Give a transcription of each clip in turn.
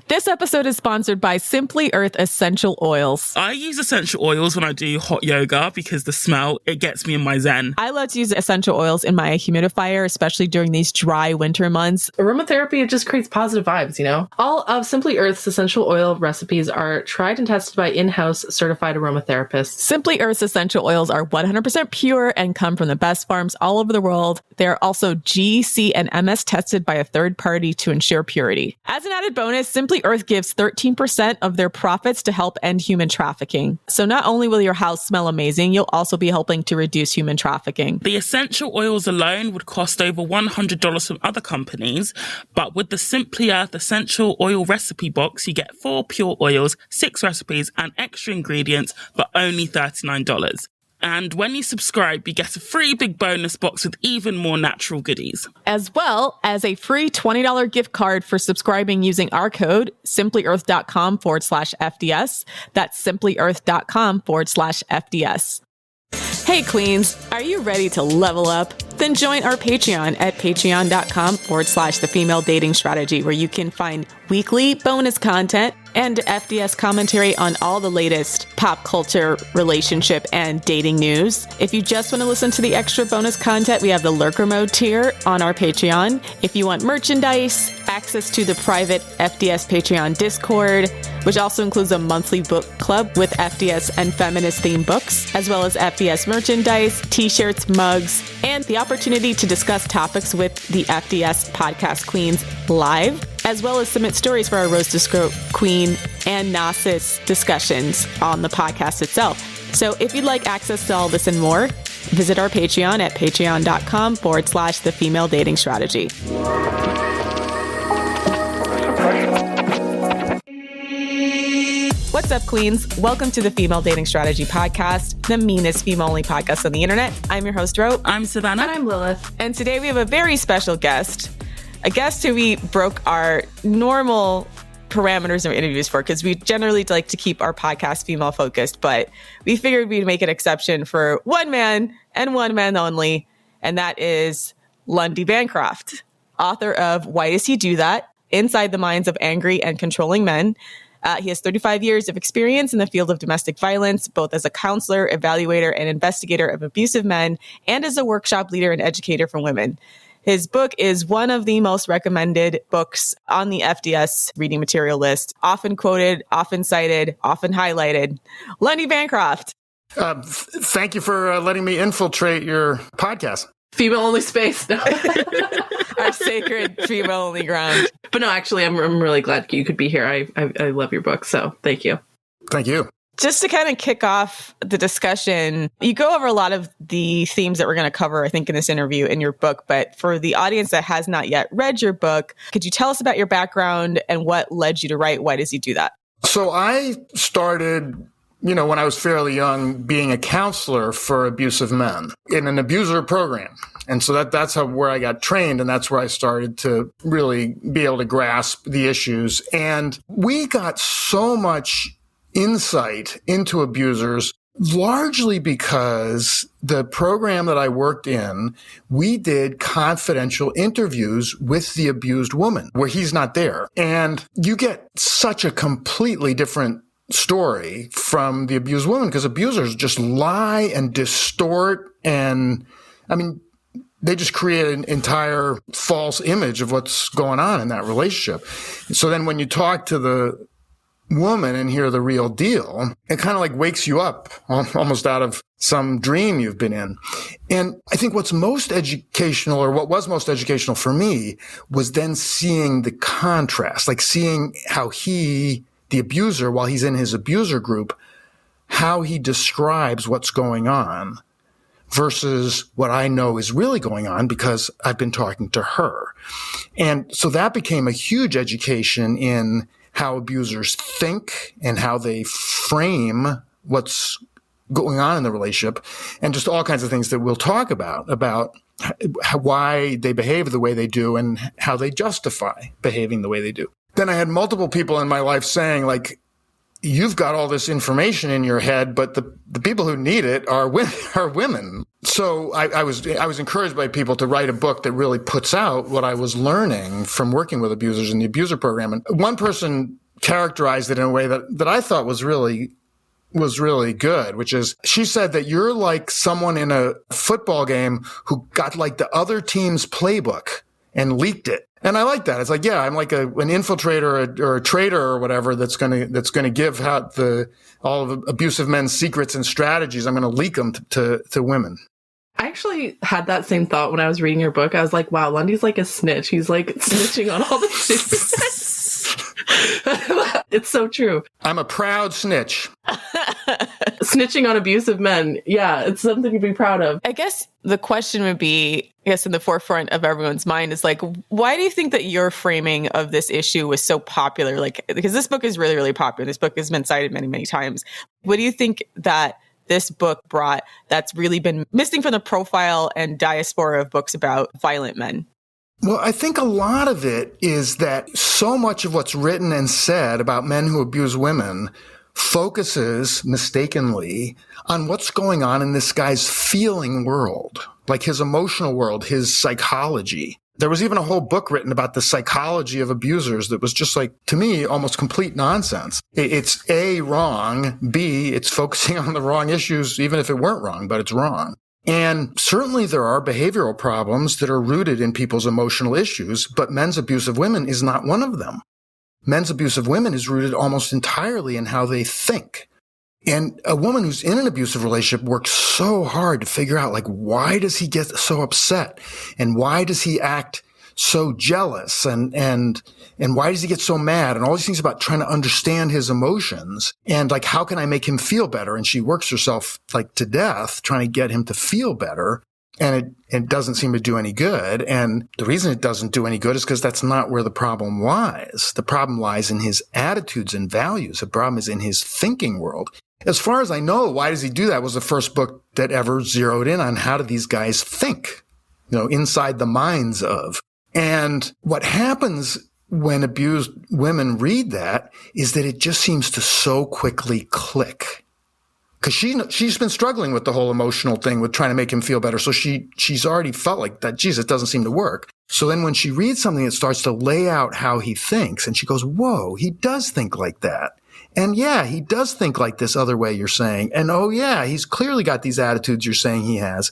This episode is sponsored by Simply Earth Essential Oils. I use essential oils when I do hot yoga because the smell, it gets me in my zen. I love to use essential oils in my humidifier, especially during these dry winter months. Aromatherapy, it just creates positive vibes, you know? All of Simply Earth's essential oil recipes are tried and tested by in-house certified aromatherapists. Simply Earth's essential oils are 100% pure and come from the best farms all over the world. They are also GC and MS tested by a third party to ensure purity. As an added bonus, Simply Earth gives 13% of their profits to help end human trafficking. So not only will your house smell amazing, you'll also be helping to reduce human trafficking. The essential oils alone would cost over $100 from other companies, but with the Simply Earth Essential Oil Recipe Box, you get 4 pure oils, 6 recipes, and extra ingredients for only $39. And when you subscribe, you get a free big bonus box with even more natural goodies. As well as a free $20 gift card for subscribing using our code, simplyearth.com/FDS. That's simplyearth.com/FDS. Hey Queens, are you ready to level up? Then join our Patreon at patreon.com/The Female Dating Strategy, where you can find weekly bonus content and FDS commentary on all the latest pop culture, relationship, and dating news. If you just want to listen to the extra bonus content, we have the Lurker Mode tier on our Patreon. If you want merchandise, access to the private FDS Patreon Discord, which also includes a monthly book club with FDS and feminist-themed books, as well as FDS merchandise, t-shirts, mugs, and the opportunity to discuss topics with the FDS Podcast Queens live, as well as submit stories for our Rose Disco Queen and Gnosis discussions on the podcast itself. So if you'd like access to all this and more, visit our Patreon at patreon.com/The Female Dating Strategy. What's up, Queens? Welcome to the Female Dating Strategy Podcast, the meanest female-only podcast on the internet. I'm your host, Ro. I'm Savannah. And I'm Lilith. And today we have a very special guest, a guest who we broke our normal parameters of interviews for, because we generally like to keep our podcast female focused, but we figured we'd make an exception for one man and one man only, and that is Lundy Bancroft, author of Why Does He Do That? Inside the Minds of Angry and Controlling Men. He has 35 years of experience in the field of domestic violence, both as a counselor, evaluator, and investigator of abusive men, and as a workshop leader and educator for women. His book is one of the most recommended books on the FDS reading material list, often quoted, often cited, often highlighted. Lundy Bancroft. Thank you for letting me infiltrate your podcast. Female-only space. No. Our sacred female-only ground. But no, actually, I'm really glad you could be here. I love your book, so thank you. Thank you. Just to kind of kick off the discussion, you go over a lot of the themes that we're going to cover, I think, in this interview in your book. But for the audience that has not yet read your book, could you tell us about your background and what led you to write Why Does He Do That? So I started, when I was fairly young, being a counselor for abusive men in an abuser program. And so that's where I got trained, and that's where I started to really be able to grasp the issues. And we got so much insight into abusers, largely because the program that I worked in, we did confidential interviews with the abused woman where he's not there. And you get such a completely different story from the abused woman, because abusers just lie and distort, and they just create an entire false image of what's going on in that relationship. So then when you talk to the woman and hear the real deal, it kind of like wakes you up almost out of some dream you've been in. And I think what's most educational, or what was most educational for me, was then seeing the contrast, like seeing how the abuser, while he's in his abuser group, how he describes what's going on versus what I know is really going on because I've been talking to her. And so that became a huge education in how abusers think and how they frame what's going on in the relationship, and just all kinds of things that we'll talk about why they behave the way they do and how they justify behaving the way they do. Then I had multiple people in my life saying, like, you've got all this information in your head, but the people who need it are women. So I was encouraged by people to write a book that really puts out what I was learning from working with abusers in the abuser program. And one person characterized it in a way that I thought was really good, which is she said that you're like someone in a football game who got like the other team's playbook and leaked it. And I like that. It's like, yeah, I'm like an infiltrator or a traitor or whatever that's going to give out all of abusive men's secrets and strategies. I'm going to leak them to women. I actually had that same thought when I was reading your book. I was like, wow, Lundy's like a snitch. He's like snitching on all the secrets. It's so true. I'm a proud snitch. Snitching on abusive men. Yeah, it's something to be proud of. I guess the question would be, I guess in the forefront of everyone's mind is like, why do you think that your framing of this issue was so popular? Like, because this book is really, really popular. This book has been cited many, many times. What do you think that this book brought that's really been missing from the profile and diaspora of books about violent men? Well, I think a lot of it is that so much of what's written and said about men who abuse women focuses mistakenly on what's going on in this guy's feeling world, like his emotional world, his psychology. There was even a whole book written about the psychology of abusers that was just like, to me, almost complete nonsense. It's A, wrong, B, it's focusing on the wrong issues, even if it weren't wrong, but it's wrong. And certainly there are behavioral problems that are rooted in people's emotional issues, but men's abuse of women is not one of them. Men's abuse of women is rooted almost entirely in how they think. And a woman who's in an abusive relationship works so hard to figure out, like, why does he get so upset? And why does he act so jealous? And why does he get so mad? And all these things about trying to understand his emotions. And like, how can I make him feel better? And she works herself like to death trying to get him to feel better. And it doesn't seem to do any good. And the reason it doesn't do any good is because that's not where the problem lies. The problem lies in his attitudes and values. The problem is in his thinking world. As far as I know, Why Does He Do That was the first book that ever zeroed in on how do these guys think, inside the minds of. And what happens when abused women read that is that it just seems to so quickly click. Because she's been struggling with the whole emotional thing with trying to make him feel better. So she's already felt like that, geez, it doesn't seem to work. So then when she reads something that starts to lay out how he thinks, and she goes, whoa, he does think like that. And yeah, he does think like this other way you're saying. And oh yeah, he's clearly got these attitudes you're saying he has.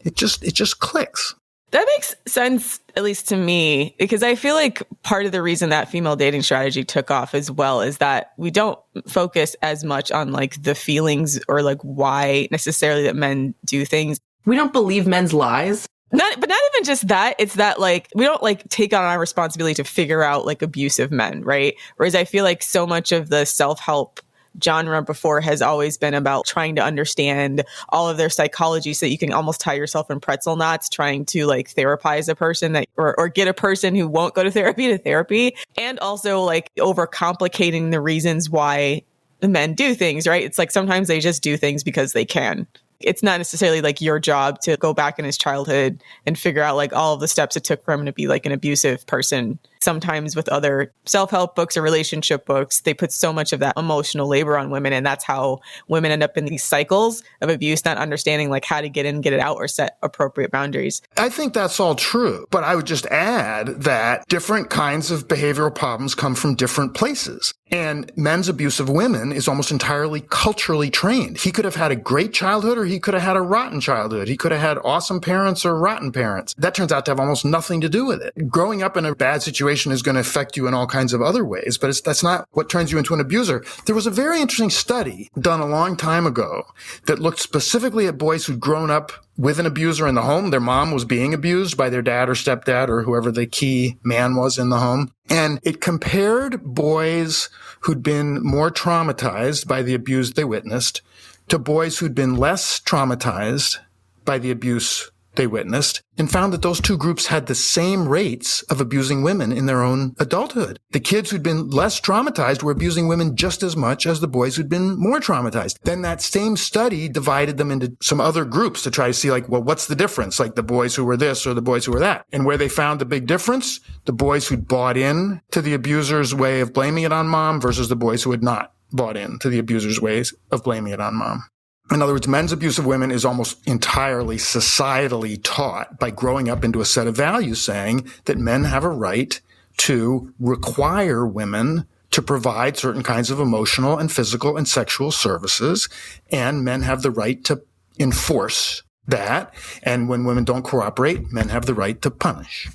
It just clicks. That makes sense, at least to me, because I feel like part of the reason that female dating strategy took off as well is that we don't focus as much on like the feelings or like why necessarily that men do things. We don't believe men's lies. But not even just that. It's that like we don't like take on our responsibility to figure out like abusive men, right? Whereas I feel like so much of the self-help genre before has always been about trying to understand all of their psychology so that you can almost tie yourself in pretzel knots trying to like therapize a person that or get a person who won't go to therapy, and also like overcomplicating the reasons why the men do things, right? It's like sometimes they just do things because they can. It's not necessarily like your job to go back in his childhood and figure out like all of the steps it took for him to be like an abusive person. Sometimes with other self-help books or relationship books, they put so much of that emotional labor on women. And that's how women end up in these cycles of abuse, not understanding like how to get in, get it out, or set appropriate boundaries. I think that's all true. But I would just add that different kinds of behavioral problems come from different places. And men's abuse of women is almost entirely culturally trained. He could have had a great childhood or he could have had a rotten childhood. He could have had awesome parents or rotten parents. That turns out to have almost nothing to do with it. Growing up in a bad situation is going to affect you in all kinds of other ways, but that's not what turns you into an abuser. There was a very interesting study done a long time ago that looked specifically at boys who'd grown up with an abuser in the home. Their mom was being abused by their dad or stepdad or whoever the key man was in the home. And it compared boys who'd been more traumatized by the abuse they witnessed to boys who'd been less traumatized by the abuse they witnessed, and found that those two groups had the same rates of abusing women in their own adulthood. The kids who'd been less traumatized were abusing women just as much as the boys who'd been more traumatized. Then that same study divided them into some other groups to try to see like, well, what's the difference? Like the boys who were this or the boys who were that. And where they found the big difference, the boys who'd bought in to the abuser's way of blaming it on mom versus the boys who had not bought in to the abuser's ways of blaming it on mom. In other words, men's abuse of women is almost entirely societally taught by growing up into a set of values saying that men have a right to require women to provide certain kinds of emotional and physical and sexual services, and men have the right to enforce that. And when women don't cooperate, men have the right to punish.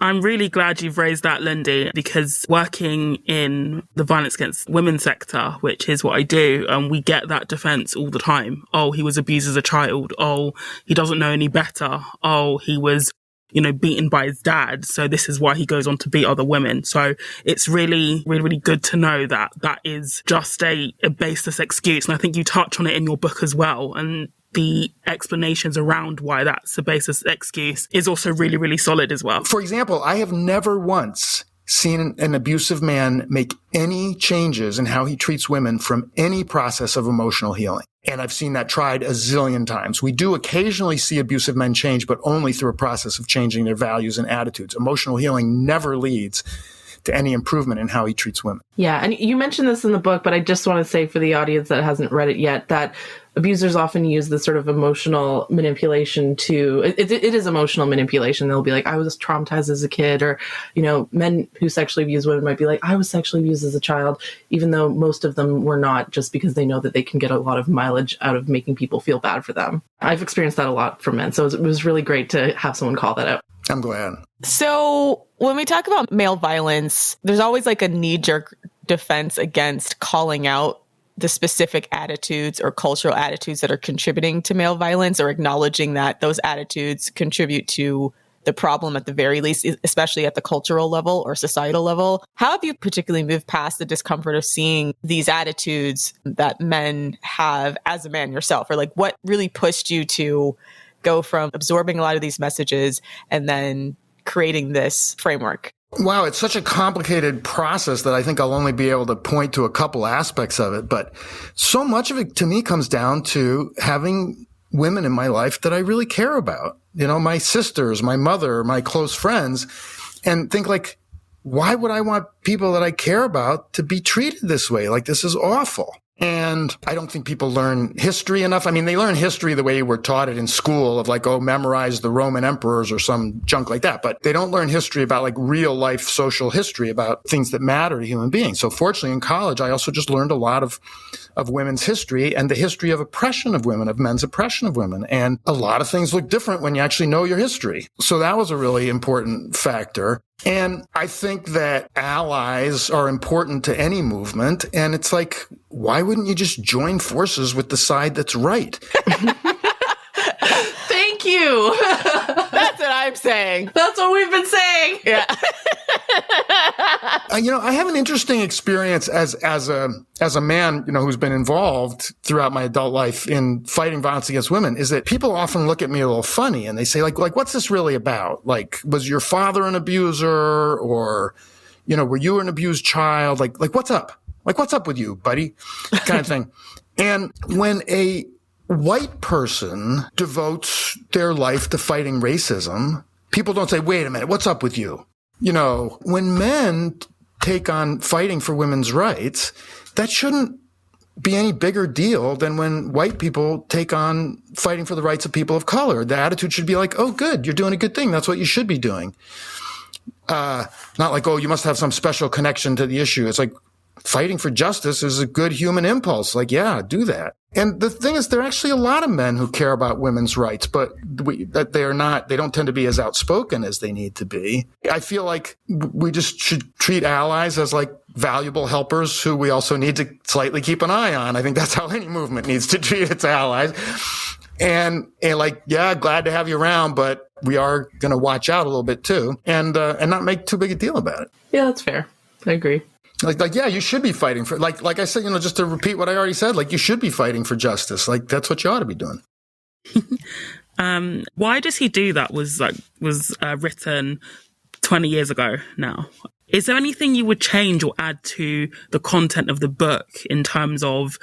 I'm really glad you've raised that, Lundy, because working in the violence against women sector, which is what I do, we get that defense all the time. Oh, he was abused as a child. Oh, he doesn't know any better. Oh, he was, beaten by his dad. So this is why he goes on to beat other women. So it's really, really, really good to know that that is just a baseless excuse. And I think you touch on it in your book as well. And the explanations around why that's a baseless excuse is also really, really solid as well. For example, I have never once seen an abusive man make any changes in how he treats women from any process of emotional healing. And I've seen that tried a zillion times. We do occasionally see abusive men change, but only through a process of changing their values and attitudes. Emotional healing never leads to any improvement in how he treats women. Yeah, and you mentioned this in the book, but I just want to say for the audience that hasn't read it yet, that abusers often use this sort of emotional manipulation it is emotional manipulation. They'll be like, I was traumatized as a kid, or, men who sexually abuse women might be like, I was sexually abused as a child, even though most of them were not, just because they know that they can get a lot of mileage out of making people feel bad for them. I've experienced that a lot from men. So it was really great to have someone call that out. I'm glad. So when we talk about male violence, there's always like a knee-jerk defense against calling out the specific attitudes or cultural attitudes that are contributing to male violence, or acknowledging that those attitudes contribute to the problem at the very least, especially at the cultural level or societal level. How have you particularly moved past the discomfort of seeing these attitudes that men have as a man yourself? Or like what really pushed you to go from absorbing a lot of these messages and then creating this framework? Wow, it's such a complicated process that I think I'll only be able to point to a couple aspects of it. But so much of it to me comes down to having women in my life that I really care about. My sisters, my mother, my close friends, and think like, why would I want people that I care about to be treated this way? Like, this is awful. And I don't think people learn history enough. I mean, they learn history the way we're taught it in school of like, memorize the Roman emperors or some junk like that. But they don't learn history about like real life social history about things that matter to human beings. So fortunately in college, I also just learned a lot of women's history and the history of oppression of women, of men's oppression of women. And a lot of things look different when you actually know your history. So that was a really important factor. And I think that allies are important to any movement. And it's like, why wouldn't you just join forces with the side that's right? Thank you. That's what I'm saying. That's what we've been saying. Yeah. I have an interesting experience as a man, who's been involved throughout my adult life in fighting violence against women, is that people often look at me a little funny and they say like, what's this really about? Like, was your father an abuser, or, were you an abused child? Like, what's up? Like, what's up with you, buddy? Kind of thing. And when a white person devotes their life to fighting racism, people don't say, wait a minute, what's up with you? When men take on fighting for women's rights, that shouldn't be any bigger deal than when white people take on fighting for the rights of people of color. The attitude should be like, oh, good, you're doing a good thing. That's what you should be doing. Not like, oh, you must have some special connection to the issue. It's like, fighting for justice is a good human impulse. Like, yeah, do that. And the thing is, there are actually a lot of men who care about women's rights, but they don't tend to be as outspoken as they need to be. I feel like we just should treat allies as like valuable helpers who we also need to slightly keep an eye on. I think that's how any movement needs to treat its allies. And like, yeah, glad to have you around, but we are going to watch out a little bit too, and not make too big a deal about it. Yeah, that's fair. I agree. Like, yeah, you should be fighting for, like I said, just to repeat what I already said, like, you should be fighting for justice. Like, that's what you ought to be doing. Why does he do that was written 20 years ago now. Is there anything you would change or add to the content of the book in terms of,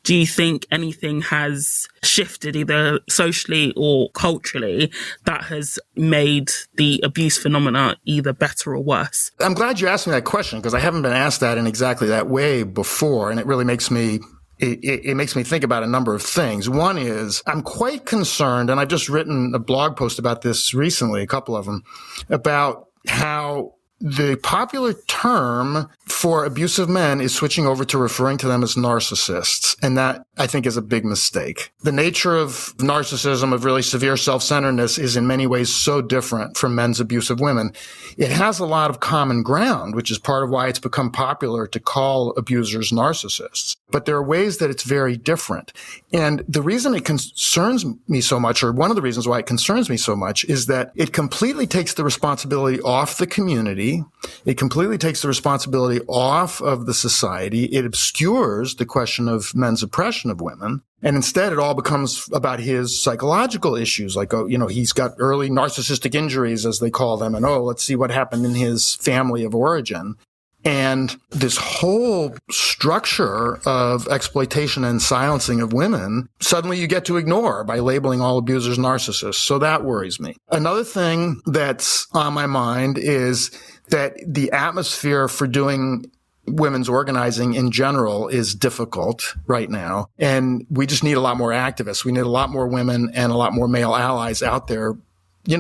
do you think anything has shifted either socially or culturally that has made the abuse phenomena either better or worse? I'm glad you asked me that question because I haven't been asked that in exactly that way before. And it really makes me it makes me think about a number of things. One is I'm quite concerned, and I've just written a blog post about this recently, a couple of them, about how the popular term for abusive men is switching over to referring to them as narcissists. And that, I think, is a big mistake. The nature of narcissism, of really severe self-centeredness, is in many ways so different from men's abuse of women. It has a lot of common ground, which is part of why it's become popular to call abusers narcissists. But there are ways that it's very different. And the reason it concerns me so much, or one of the reasons why it concerns me so much, is that it completely takes the responsibility off the community. It completely takes the responsibility off of the society. It obscures the question of men's oppression of women. And instead, it all becomes about his psychological issues, like, oh, he's got early narcissistic injuries, as they call them, and let's see what happened in his family of origin. And this whole structure of exploitation and silencing of women, suddenly you get to ignore by labeling all abusers narcissists. So that worries me. Another thing that's on my mind is that the atmosphere for doing women's organizing in general is difficult right now. And we just need a lot more activists. We need a lot more women and a lot more male allies out there,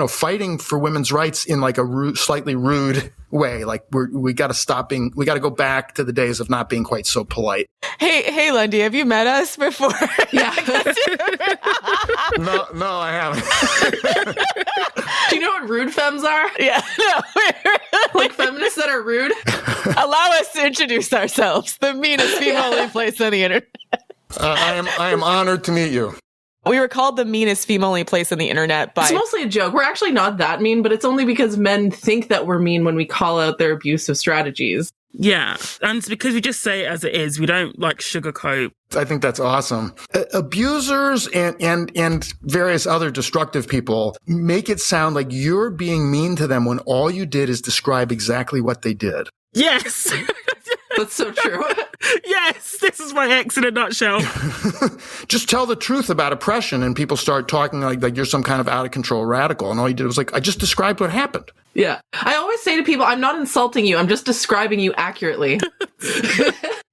fighting for women's rights in like a slightly rude way. Like we got to go back to the days of not being quite so polite. Hey, Lundy, have you met us before? Yeah. No, I haven't. Do you know what rude femmes are? Yeah. No. Like feminists that are rude? Allow us to introduce ourselves. The meanest female place on the internet. I am honored to meet you. We were called the meanest female-only place on the internet by... It's mostly a joke. We're actually not that mean, but it's only because men think that we're mean when we call out their abusive strategies. Yeah, and it's because we just say it as it is. We don't sugarcoat. I think that's awesome. Abusers and various other destructive people make it sound like you're being mean to them when all you did is describe exactly what they did. Yes. That's so true. Yes, this is my ex in a nutshell. Just tell the truth about oppression and people start talking like you're some kind of out of control radical. And all you did was I just described what happened. Yeah. I always say to people, I'm not insulting you. I'm just describing you accurately.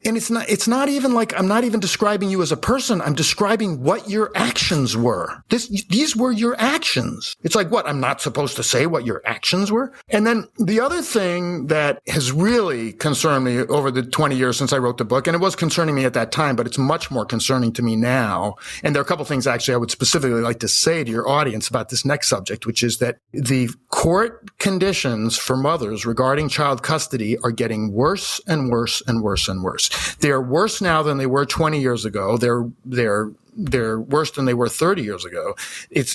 And it's not even like I'm not even describing you as a person. I'm describing what your actions were. These were your actions. It's like, what? I'm not supposed to say what your actions were? And then the other thing that has really concerned me over the 20 years since I wrote the book, and it was concerning me at that time, but it's much more concerning to me now. And there are a couple of things actually I would specifically like to say to your audience about this next subject, which is that the court conditions for mothers regarding child custody are getting worse and worse and worse and worse. They are worse now than they were 20 years ago. They're worse than they were 30 years ago.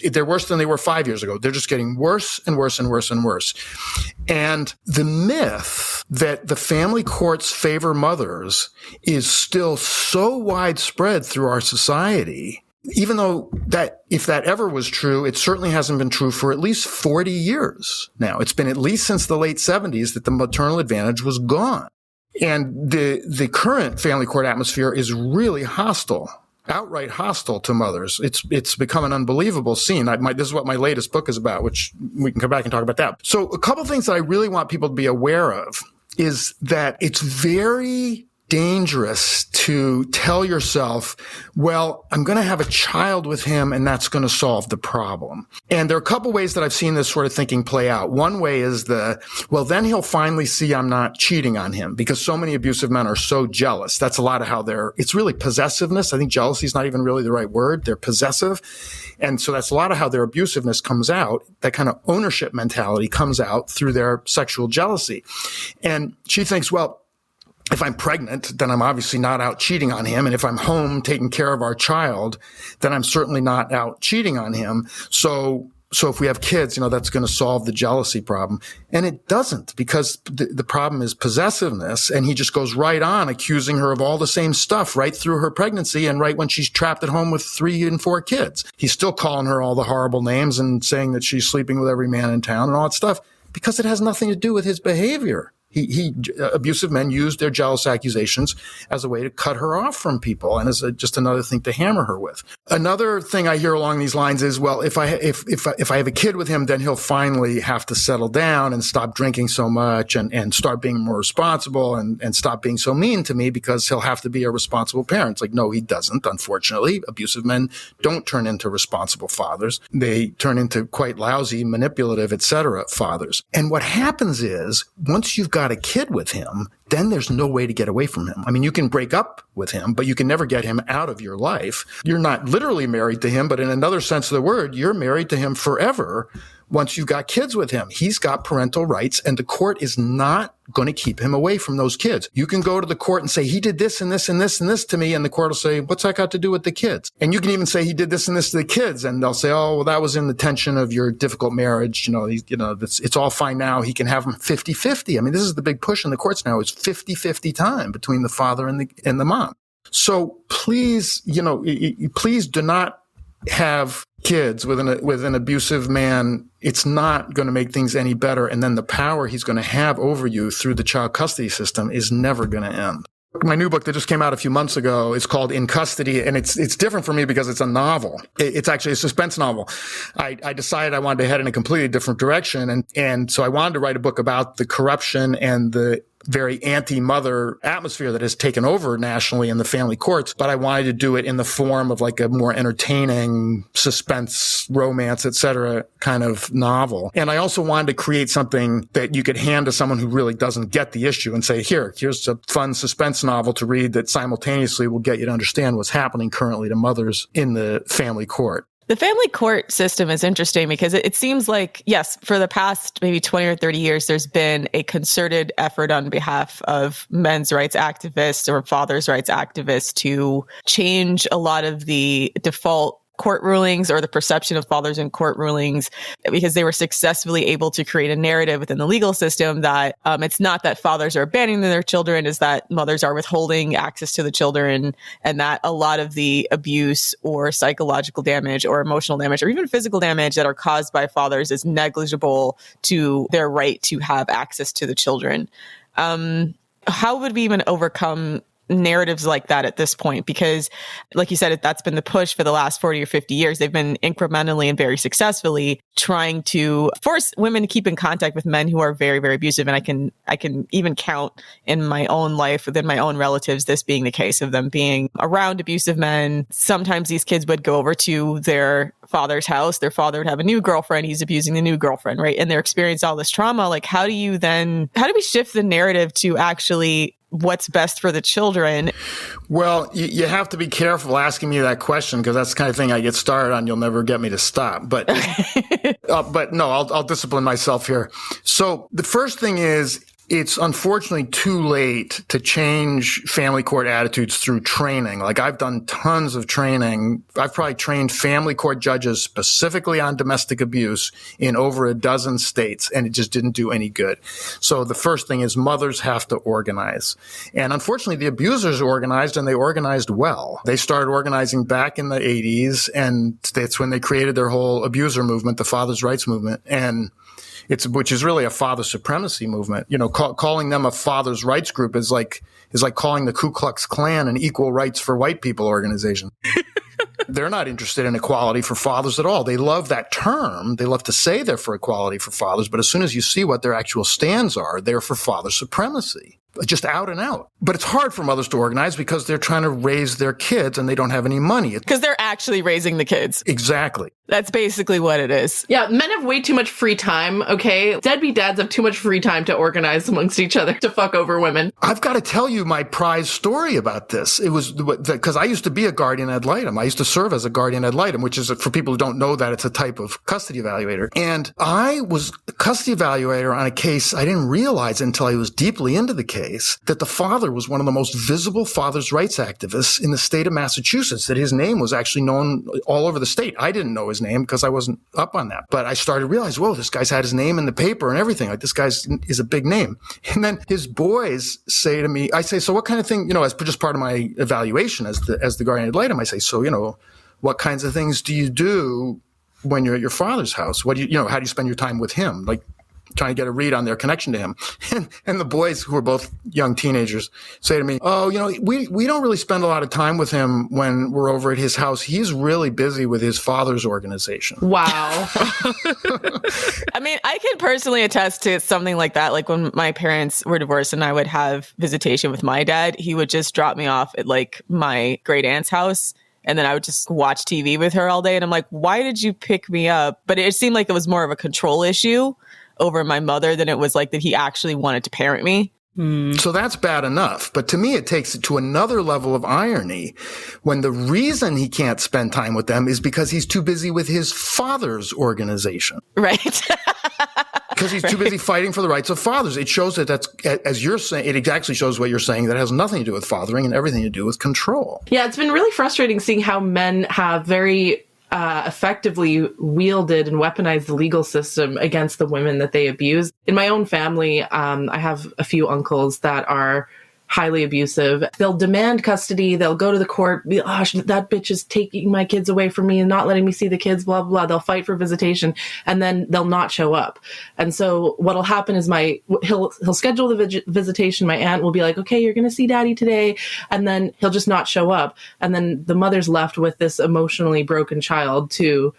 They're worse than they were 5 years ago. They're just getting worse and worse and worse and worse. And the myth that the family courts favor mothers is still so widespread through our society, even though that if that ever was true, it certainly hasn't been true for at least 40 years now. It's been at least since the late 70s that the maternal advantage was gone. And the current family court atmosphere is really hostile, outright hostile to mothers. It's become an unbelievable scene. This is what my latest book is about, which we can come back and talk about that. So a couple of things that I really want people to be aware of is that it's very dangerous to tell yourself, well, I'm going to have a child with him and that's going to solve the problem. And there are a couple ways that I've seen this sort of thinking play out. One way is well, then he'll finally see I'm not cheating on him, because so many abusive men are so jealous. That's a lot of how it's really possessiveness. I think jealousy is not even really the right word. They're possessive. And so that's a lot of how their abusiveness comes out. That kind of ownership mentality comes out through their sexual jealousy. And she thinks, well, if I'm pregnant, then I'm obviously not out cheating on him. And if I'm home taking care of our child, then I'm certainly not out cheating on him. So if we have kids, that's going to solve the jealousy problem. And it doesn't, because the problem is possessiveness. And he just goes right on accusing her of all the same stuff right through her pregnancy and right when she's trapped at home with 3 and 4 kids. He's still calling her all the horrible names and saying that she's sleeping with every man in town and all that stuff, because it has nothing to do with his behavior. Abusive men use their jealous accusations as a way to cut her off from people and as just another thing to hammer her with. Another thing I hear along these lines is, well, if I have a kid with him, then he'll finally have to settle down and stop drinking so much and start being more responsible and stop being so mean to me because he'll have to be a responsible parent. It's like, no, he doesn't. Unfortunately, abusive men don't turn into responsible fathers. They turn into quite lousy, manipulative, etc. fathers. And what happens is, once you've got a kid with him, then there's no way to get away from him. I mean, you can break up with him, but you can never get him out of your life. You're not literally married to him, but in another sense of the word, you're married to him forever. Once you've got kids with him, he's got parental rights, and the court is not going to keep him away from those kids. You can go to the court and say, he did this and this and this and this to me, and the court will say, what's that got to do with the kids? And you can even say he did this and this to the kids, and they'll say, oh, well, that was in the tension of your difficult marriage. It's all fine now. He can have them 50-50. I mean, this is the big push in the courts now, is 50-50 time between the father and the mom. So please, please do not have kids with an abusive man. It's not going to make things any better. And then the power he's going to have over you through the child custody system is never going to end. My new book that just came out a few months ago is called In Custody, and it's different for me because it's a novel. It's actually a suspense novel. I decided I wanted to head in a completely different direction, and so I wanted to write a book about the corruption and the very anti-mother atmosphere that has taken over nationally in the family courts, but I wanted to do it in the form of like a more entertaining suspense, romance, etc. kind of novel. And I also wanted to create something that you could hand to someone who really doesn't get the issue and say, here's a fun suspense novel to read that simultaneously will get you to understand what's happening currently to mothers in the family court. The family court system is interesting because it seems like, yes, for the past maybe 20 or 30 years, there's been a concerted effort on behalf of men's rights activists or fathers' rights activists to change a lot of the default court rulings or the perception of fathers in court rulings, because they were successfully able to create a narrative within the legal system that it's not that fathers are abandoning their children, is that mothers are withholding access to the children, and that a lot of the abuse or psychological damage or emotional damage or even physical damage that are caused by fathers is negligible to their right to have access to the children. How would we even overcome narratives like that at this point? Because like you said, that's been the push for the last 40 or 50 years. They've been incrementally and very successfully trying to force women to keep in contact with men who are very, very abusive. And I can even count in my own life, within my own relatives, this being the case of them being around abusive men. Sometimes these kids would go over to their father's house. Their father would have a new girlfriend. He's abusing the new girlfriend, right? And they're experiencing all this trauma. Like, how do we shift the narrative to actually what's best for the children? Well, you have to be careful asking me that question, because that's the kind of thing I get started on. You'll never get me to stop. But, but no, I'll discipline myself here. So the first thing is, it's unfortunately too late to change family court attitudes through training. Like, I've done tons of training. I've probably trained family court judges specifically on domestic abuse in over a dozen states, and it just didn't do any good. So the first thing is mothers have to organize. And unfortunately, the abusers organized, and they organized well. They started organizing back in the 80s, and that's when they created their whole abuser movement, the fathers' rights movement. And which is really a father supremacy movement. Calling them a fathers' rights group is like calling the Ku Klux Klan an equal rights for white people organization. They're not interested in equality for fathers at all. They love that term. They love to say they're for equality for fathers, but as soon as you see what their actual stands are, they're for father supremacy. Just out and out. But it's hard for mothers to organize because they're trying to raise their kids and they don't have any money. Because they're actually raising the kids. Exactly. That's basically what it is. Yeah, men have way too much free time, okay? Deadbeat dads have too much free time to organize amongst each other to fuck over women. I've got to tell you my prize story about this. It was because I used to be a guardian ad litem. I used to serve as a guardian ad litem, which is, for people who don't know that, it's a type of custody evaluator. And I was a custody evaluator on a case I didn't realize until I was deeply into the case, that the father was one of the most visible fathers' rights activists in the state of Massachusetts, that his name was actually known all over the state. I didn't know his name because I wasn't up on that. But I started to realize, whoa, this guy's had his name in the paper and everything. Like, this guy's is a big name. And then his boys say to me, I say, so what kind of thing, as just part of my evaluation as the guardian ad litem, I say, so, what kinds of things do you do when you're at your father's house? What do how do you spend your time with him? Like, trying to get a read on their connection to him. And the boys, who are both young teenagers, say to me, oh, we don't really spend a lot of time with him when we're over at his house. He's really busy with his father's organization. Wow. I mean, I can personally attest to something like that. Like when my parents were divorced and I would have visitation with my dad, he would just drop me off at like my great aunt's house. And then I would just watch TV with her all day. And I'm like, why did you pick me up? But it seemed like it was more of a control issue over my mother than it was like that he actually wanted to parent me. So that's bad enough. But to me, it takes it to another level of irony when the reason he can't spend time with them is because he's too busy with his father's organization. Right. Because he's too busy fighting for the rights of fathers. It shows that that's, as you're saying, it exactly shows what you're saying, that has nothing to do with fathering and everything to do with control. Yeah, it's been really frustrating seeing how men have very effectively wielded and weaponized the legal system against the women that they abuse. In my own family, I have a few uncles that are highly abusive. They'll demand custody. They'll go to the court. Be, oh, that bitch is taking my kids away from me and not letting me see the kids, blah, blah. They'll fight for visitation and then they'll not show up. And so what'll happen is he'll schedule the visitation. My aunt will be like, okay, you're going to see daddy today. And then he'll just not show up. And then the mother's left with this emotionally broken child to,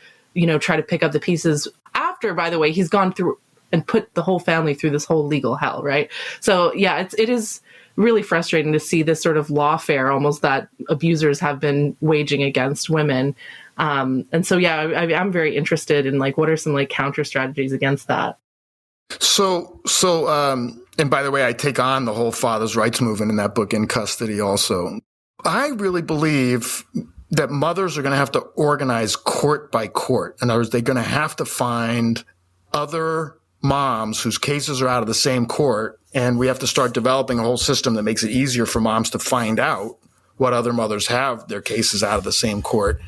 try to pick up the pieces after, by the way, he's gone through and put the whole family through this whole legal hell. Right. So yeah, it is really frustrating to see this sort of lawfare almost that abusers have been waging against women. And so, yeah, I'm very interested in what are some counter strategies against that? So, and by the way, I take on the whole father's rights movement in that book, In Custody, also. I really believe that mothers are going to have to organize court by court. In other words, they're going to have to find other moms whose cases are out of the same court, and we have to start developing a whole system that makes it easier for moms to find out what other mothers have their cases out of the same court,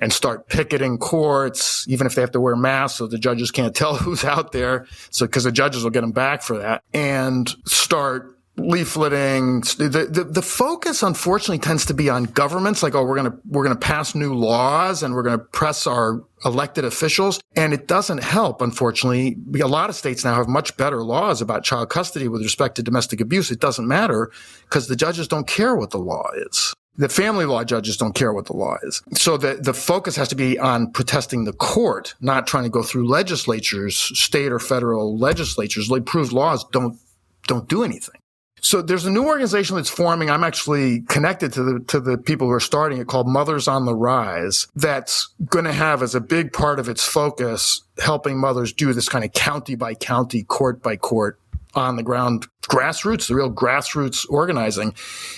and start picketing courts, even if they have to wear masks so the judges can't tell who's out there, so because the judges will get them back for that, and start leafleting. The focus, unfortunately, tends to be on governments, like, oh, we're gonna pass new laws and we're gonna press our elected officials, and it doesn't help. Unfortunately, a lot of states now have much better laws about child custody with respect to domestic abuse. It doesn't matter because the judges don't care what the law is. The family law judges don't care what the law is. So the focus has to be on protesting the court, not trying to go through legislatures, state or federal legislatures. Approved laws don't do anything. So there's a new organization that's forming. I'm actually connected to the people who are starting it, called Mothers on the Rise. That's going to have as a big part of its focus helping mothers do this kind of county by county, court by court, on the ground grassroots. The real grassroots organizing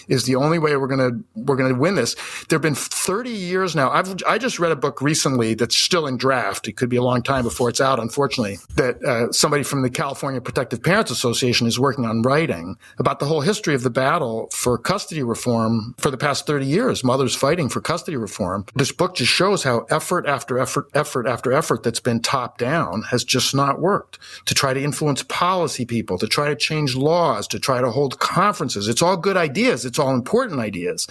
is the only way we're going to win this. There've been 30 years now. I just read a book recently that's still in draft. It could be a long time before it's out, unfortunately, that somebody from the California Protective Parents Association is working on writing about the whole history of the battle for custody reform for the past 30 years, mothers fighting for custody reform. This book just shows how effort after effort after effort that's been top down has just not worked to try to influence policy people, to try to change laws, to try to hold conferences. It's all good ideas. It's all important ideas.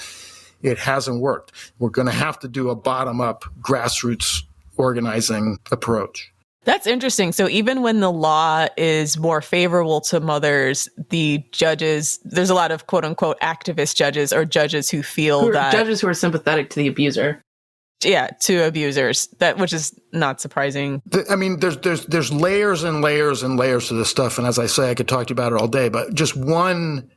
It hasn't worked. We're going to have to do a bottom-up grassroots organizing approach. That's interesting. So even when the law is more favorable to mothers, the judges, there's a lot of quote unquote activist judges or judges who feel that judges who are sympathetic to the abuser. Yeah, to abusers, which is not surprising. I mean, there's layers and layers and layers to this stuff. And as I say, I could talk to you about it all day, but just one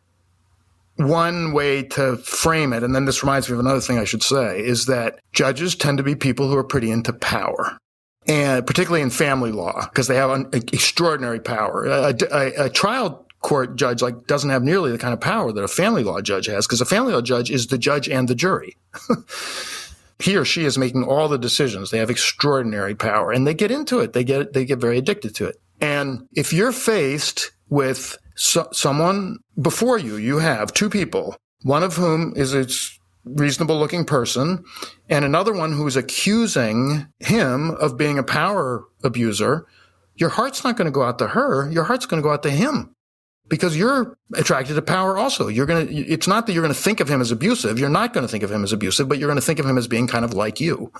way to frame it, and then this reminds me of another thing I should say, is that judges tend to be people who are pretty into power. And particularly in family law, because they have an extraordinary power. A trial court judge doesn't have nearly the kind of power that a family law judge has, because a family law judge is the judge and the jury. He or she is making all the decisions. They have extraordinary power, and they get into it. They get very addicted to it. And if you're faced with someone before you, you have two people, one of whom is a reasonable looking person, and another one who is accusing him of being a power abuser, your heart's not going to go out to her. Your heart's going to go out to him. because you're attracted to power also. It's not that you're going to think of him as abusive. You're not going to think of him as abusive, but you're going to think of him as being kind of like you.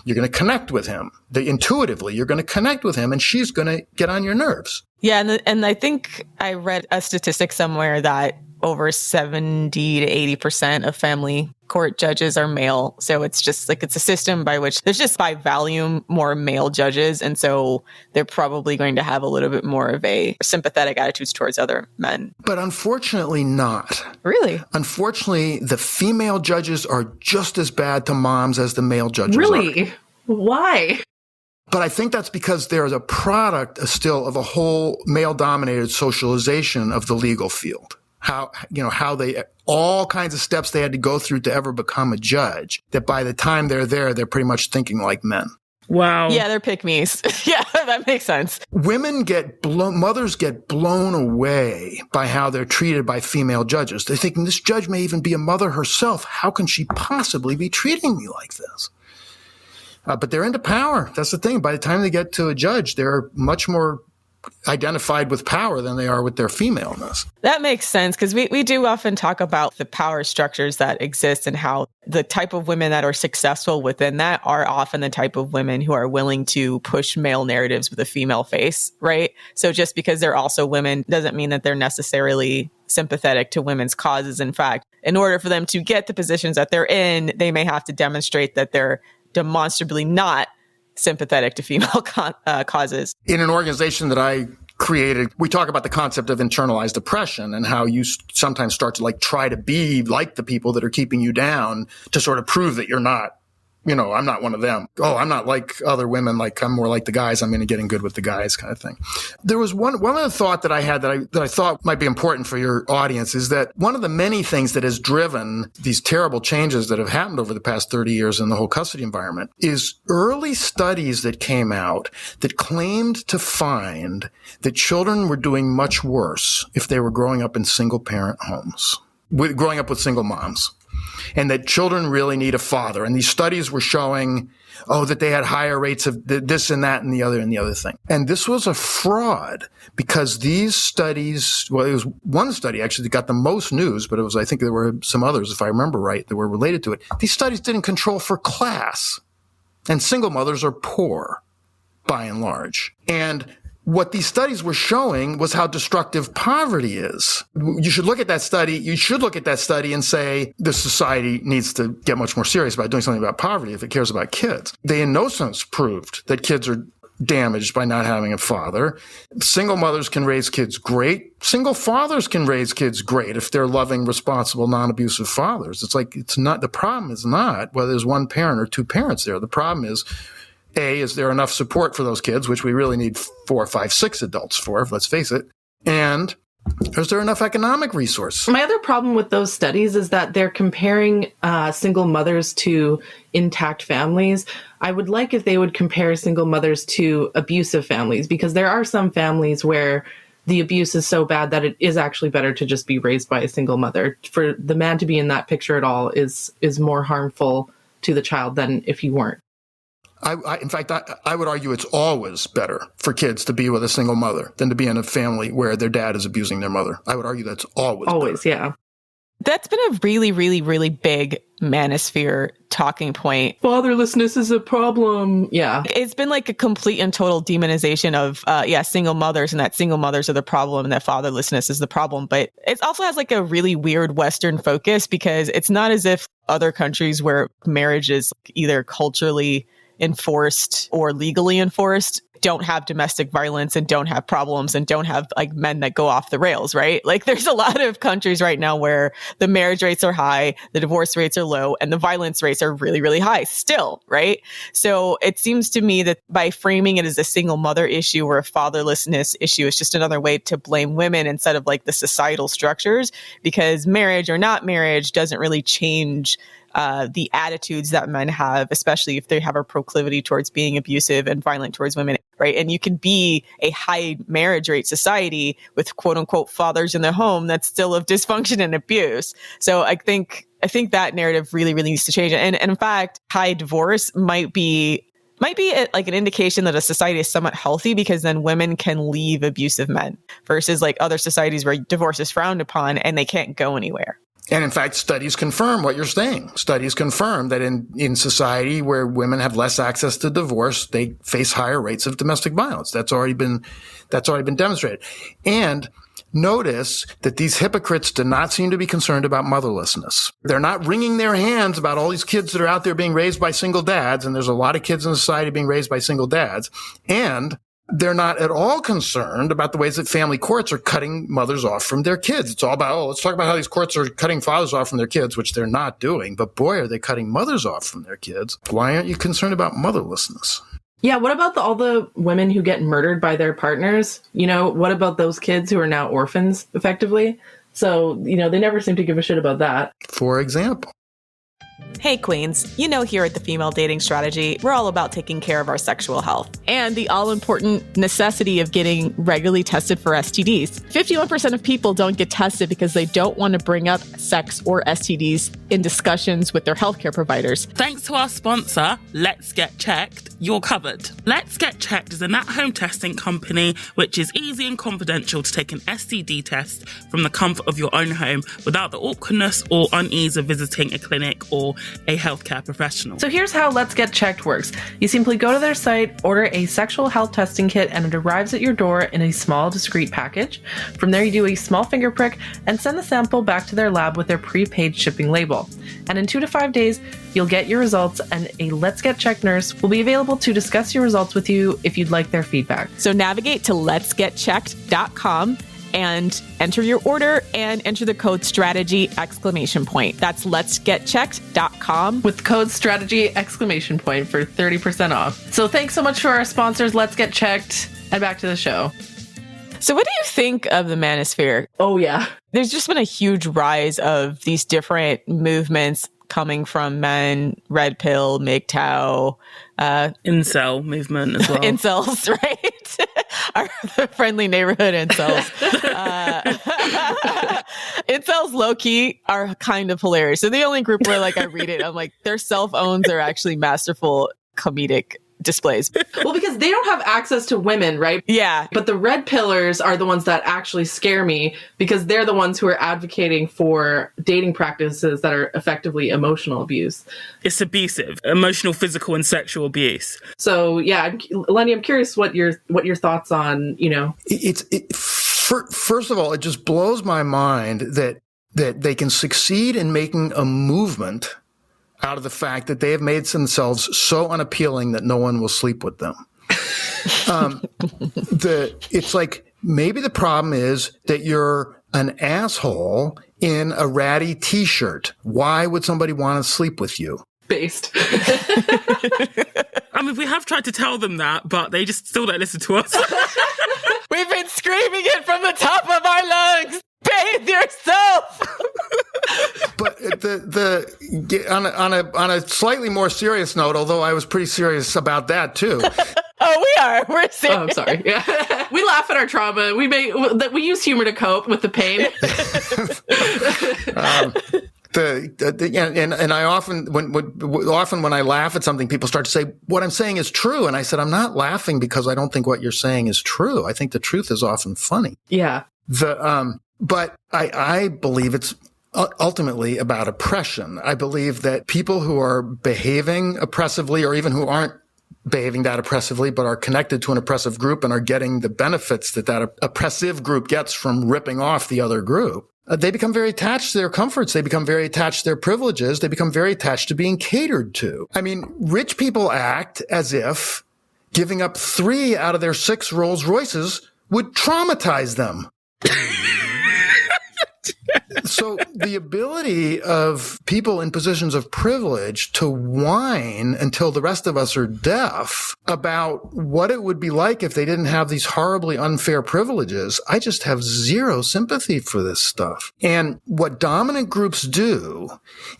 You're going to connect with him. Intuitively, you're going to connect with him, and she's going to get on your nerves. Yeah. And I think I read a statistic somewhere that over 70 to 80% of family court judges are male. So it's just like, it's a system by which there's just by volume more male judges. And so they're probably going to have a little bit more of a sympathetic attitudes towards other men. But unfortunately not. Really? Unfortunately, the female judges are just as bad to moms as the male judges are. Really? Why? But I think that's because there's a product still of a whole male-dominated socialization of the legal field. How they, all kinds of steps they had to go through to ever become a judge, that by the time they're there, they're pretty much thinking like men. Wow. Yeah, they're pick-me's. Yeah, that makes sense. Mothers get blown away by how they're treated by female judges. They're thinking, this judge may even be a mother herself. How can she possibly be treating me like this? But they're into power. That's the thing. By the time they get to a judge, they're much more identified with power than they are with their femaleness. That makes sense, because we do often talk about the power structures that exist and how the type of women that are successful within that are often the type of women who are willing to push male narratives with a female face, right? So just because they're also women doesn't mean that they're necessarily sympathetic to women's causes. In fact, in order for them to get the positions that they're in, they may have to demonstrate that they're demonstrably not sympathetic to female causes. In an organization that I created, we talk about the concept of internalized oppression and how you sometimes start to try to be like the people that are keeping you down to sort of prove that you're not, I'm not one of them. Oh, I'm not like other women. I'm more like the guys. I'm going to get in good with the guys kind of thing. There was one other thought that I had that I thought might be important for your audience, is that one of the many things that has driven these terrible changes that have happened over the past 30 years in the whole custody environment is early studies that came out that claimed to find that children were doing much worse if they were growing up in single parent homes, growing up with single moms. And that children really need a father. And these studies were showing, that they had higher rates of this and that and the other thing. And this was a fraud, because these studies, it was one study actually that got the most news, but I think there were some others, if I remember right, that were related to it. These studies didn't control for class. And single mothers are poor, by and large. And what these studies were showing was how destructive poverty is. You should look at that study. You should look at that study and say, this society needs to get much more serious about doing something about poverty if it cares about kids. They in no sense proved that kids are damaged by not having a father. Single mothers can raise kids great. Single fathers can raise kids great if they're loving, responsible, non-abusive fathers. It's not, the problem is not whether there's one parent or two parents there. The problem is, is there enough support for those kids, which we really need 4, 5, 6 adults for, let's face it? And is there enough economic resource? My other problem with those studies is that they're comparing single mothers to intact families. I would like if they would compare single mothers to abusive families, because there are some families where the abuse is so bad that it is actually better to just be raised by a single mother. For the man to be in that picture at all is more harmful to the child than if he weren't. In fact, I would argue it's always better for kids to be with a single mother than to be in a family where their dad is abusing their mother. I would argue that's always better. Yeah. That's been a really, really, really big manosphere talking point. Fatherlessness is a problem. Yeah. It's been like a complete and total demonization of, single mothers, and that single mothers are the problem and that fatherlessness is the problem. But it also has a really weird Western focus, because it's not as if other countries where marriage is either culturally enforced or legally enforced don't have domestic violence and don't have problems and don't have men that go off the rails, right? There's a lot of countries right now where the marriage rates are high, the divorce rates are low, and the violence rates are really, really high still, right? So it seems to me that by framing it as a single mother issue or a fatherlessness issue, it's just another way to blame women instead of the societal structures, because marriage or not marriage doesn't really change the attitudes that men have, especially if they have a proclivity towards being abusive and violent towards women, right? And you can be a high marriage rate society with quote unquote fathers in the home that's still of dysfunction and abuse. So I think that narrative really, really needs to change. And in fact, high divorce might be might be like an indication that a society is somewhat healthy, because then women can leave abusive men versus like other societies where divorce is frowned upon and they can't go anywhere. And in fact, studies confirm what you're saying. Studies confirm that in society where women have less access to divorce, they face higher rates of domestic violence. That's already been demonstrated. And notice that these hypocrites do not seem to be concerned about motherlessness. They're not wringing their hands about all these kids that are out there being raised by single dads. And there's a lot of kids in society being raised by single dads. And they're not at all concerned about the ways that family courts are cutting mothers off from their kids. It's all about, let's talk about how these courts are cutting fathers off from their kids, which they're not doing. But boy, are they cutting mothers off from their kids. Why aren't you concerned about motherlessness? Yeah, what about all the women who get murdered by their partners? What about those kids who are now orphans, effectively? So, they never seem to give a shit about that. For example. Hey, Queens, here at the Female Dating Strategy, we're all about taking care of our sexual health and the all-important necessity of getting regularly tested for STDs. 51% of people don't get tested because they don't want to bring up sex or STDs in discussions with their healthcare providers. Thanks to our sponsor, Let's Get Checked, you're covered. Let's Get Checked is an at-home testing company which is easy and confidential to take an STD test from the comfort of your own home without the awkwardness or unease of visiting a clinic or a healthcare professional. So here's how Let's Get Checked works. You simply go to their site, order a sexual health testing kit, and it arrives at your door in a small, discreet package. From there, you do a small finger prick and send the sample back to their lab with their prepaid shipping label. And in 2 to 5 days, you'll get your results, and a Let's Get Checked nurse will be available to discuss your results with you if you'd like their feedback. So navigate to letsgetchecked.com and enter your order and enter the code strategy ! That's letsgetchecked.com with code strategy ! For 30% off. So thanks so much to our sponsors, Let's Get Checked, and back to the show. So what do you think of the manosphere? Oh, yeah. There's just been a huge rise of these different movements coming from men, red pill, MGTOW, incel movement as well. Incels, right? Our friendly neighborhood incels. Incels low-key are kind of hilarious. So the only group where I read it, I'm like, their self-owns are actually masterful comedic displays. Well, because they don't have access to women, right? Yeah. But the red pillars are the ones that actually scare me, because they're the ones who are advocating for dating practices that are effectively emotional abuse. It's abusive, emotional, physical, and sexual abuse. So yeah, Lundy, I'm curious what your thoughts on, First of all, it just blows my mind that they can succeed in making a movement out of the fact that they have made themselves so unappealing that no one will sleep with them. It's like, maybe the problem is that you're an asshole in a ratty t-shirt. Why would somebody want to sleep with you? Based. I mean, we have tried to tell them that, but they just still don't listen to us. We've been screaming it from the top of our lungs. Bathe yourself. But on a slightly more serious note, although I was pretty serious about that too. Oh, we are. We're serious. Oh, I'm sorry. Yeah. We laugh at our trauma. We use humor to cope with the pain. And I often when I laugh at something, people start to say, what I'm saying is true. And I said, I'm not laughing because I don't think what you're saying is true. I think the truth is often funny. Yeah. But I believe it's ultimately about oppression. I believe that people who are behaving oppressively, or even who aren't behaving that oppressively, but are connected to an oppressive group and are getting the benefits that oppressive group gets from ripping off the other group, they become very attached to their comforts. They become very attached to their privileges. They become very attached to being catered to. I mean, rich people act as if giving up 3 out of their 6 Rolls Royces would traumatize them. So the ability of people in positions of privilege to whine until the rest of us are deaf about what it would be like if they didn't have these horribly unfair privileges, I just have zero sympathy for this stuff. And what dominant groups do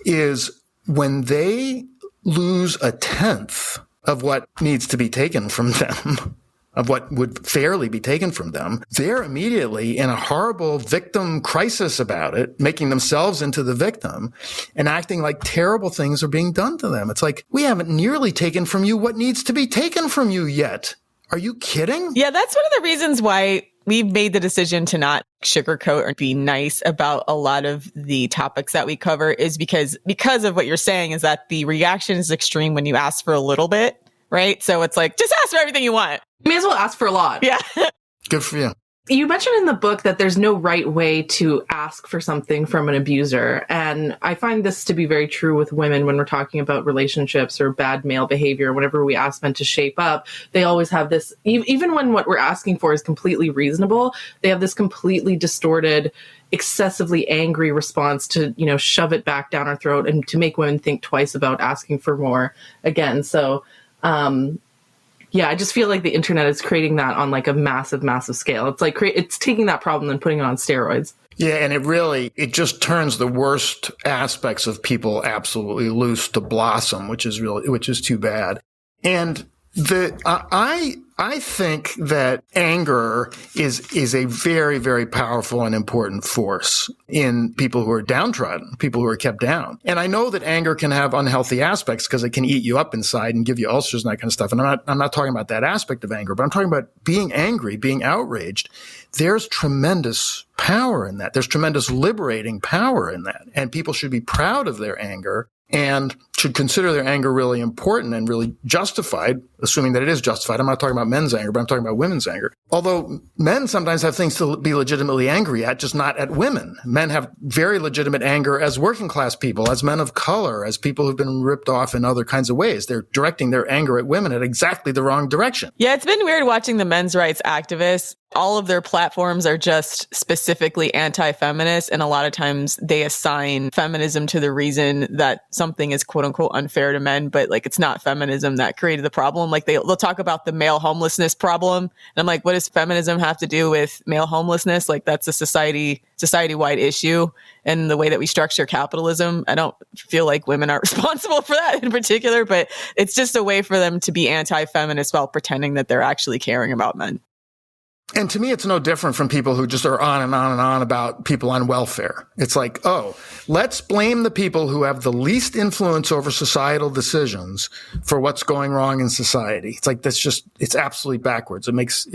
is, when they lose a tenth of what needs to be taken from them, of what would fairly be taken from them, they're immediately in a horrible victim crisis about it, making themselves into the victim and acting like terrible things are being done to them. It's like, we haven't nearly taken from you what needs to be taken from you yet. Are you kidding? Yeah, that's one of the reasons why we've made the decision to not sugarcoat or be nice about a lot of the topics that we cover, is because of what you're saying, is that the reaction is extreme when you ask for a little bit, right? So it's like, just ask for everything you want. You may as well ask for a lot. Yeah. Good for you. You mentioned in the book that there's no right way to ask for something from an abuser. And I find this to be very true with women when we're talking about relationships or bad male behavior. Whenever we ask men to shape up, they always have this, even when what we're asking for is completely reasonable, they have this completely distorted, excessively angry response to, shove it back down our throat and to make women think twice about asking for more again. So, yeah, I just feel like the internet is creating that on like a massive, massive scale. It's like it's taking that problem and putting it on steroids. Yeah, and it just turns the worst aspects of people absolutely loose to blossom, which is too bad. And I think that anger is a very, very powerful and important force in people who are downtrodden, people who are kept down. And I know that anger can have unhealthy aspects because it can eat you up inside and give you ulcers and that kind of stuff. And I'm not talking about that aspect of anger, but I'm talking about being angry, being outraged. There's tremendous power in that. There's tremendous liberating power in that. And people should be proud of their anger and should consider their anger really important and really justified, assuming that it is justified. I'm not talking about men's anger, but I'm talking about women's anger. Although men sometimes have things to be legitimately angry at, just not at women. Men have very legitimate anger as working class people, as men of color, as people who've been ripped off in other kinds of ways. They're directing their anger at women at exactly the wrong direction. Yeah, it's been weird watching the men's rights activists. All of their platforms are just specifically anti-feminist. And a lot of times they assign feminism to the reason that something is quote unquote unfair to men, but like it's not feminism that created the problem. Like they'll talk about the male homelessness problem. And I'm like, what does feminism have to do with male homelessness? Like that's a society-wide issue. And the way that we structure capitalism, I don't feel like women are responsible for that in particular, but it's just a way for them to be anti-feminist while pretending that they're actually caring about men. And to me, it's no different from people who just are on and on and on about people on welfare. It's like, oh, let's blame the people who have the least influence over societal decisions for what's going wrong in society. It's like, it's absolutely backwards. It makes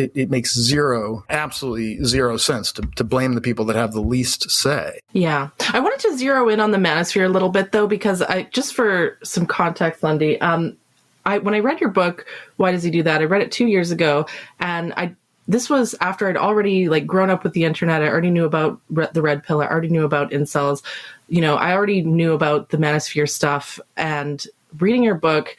absolutely zero sense to blame the people that have the least say. Yeah. I wanted to zero in on the manosphere a little bit, though, because just for some context, Lundy, when I read your book, Why Does He Do That? I read it 2 years ago, and this was after I'd already grown up with the internet. I already knew about the red pill. I already knew about incels. I already knew about the manosphere stuff. And reading your book,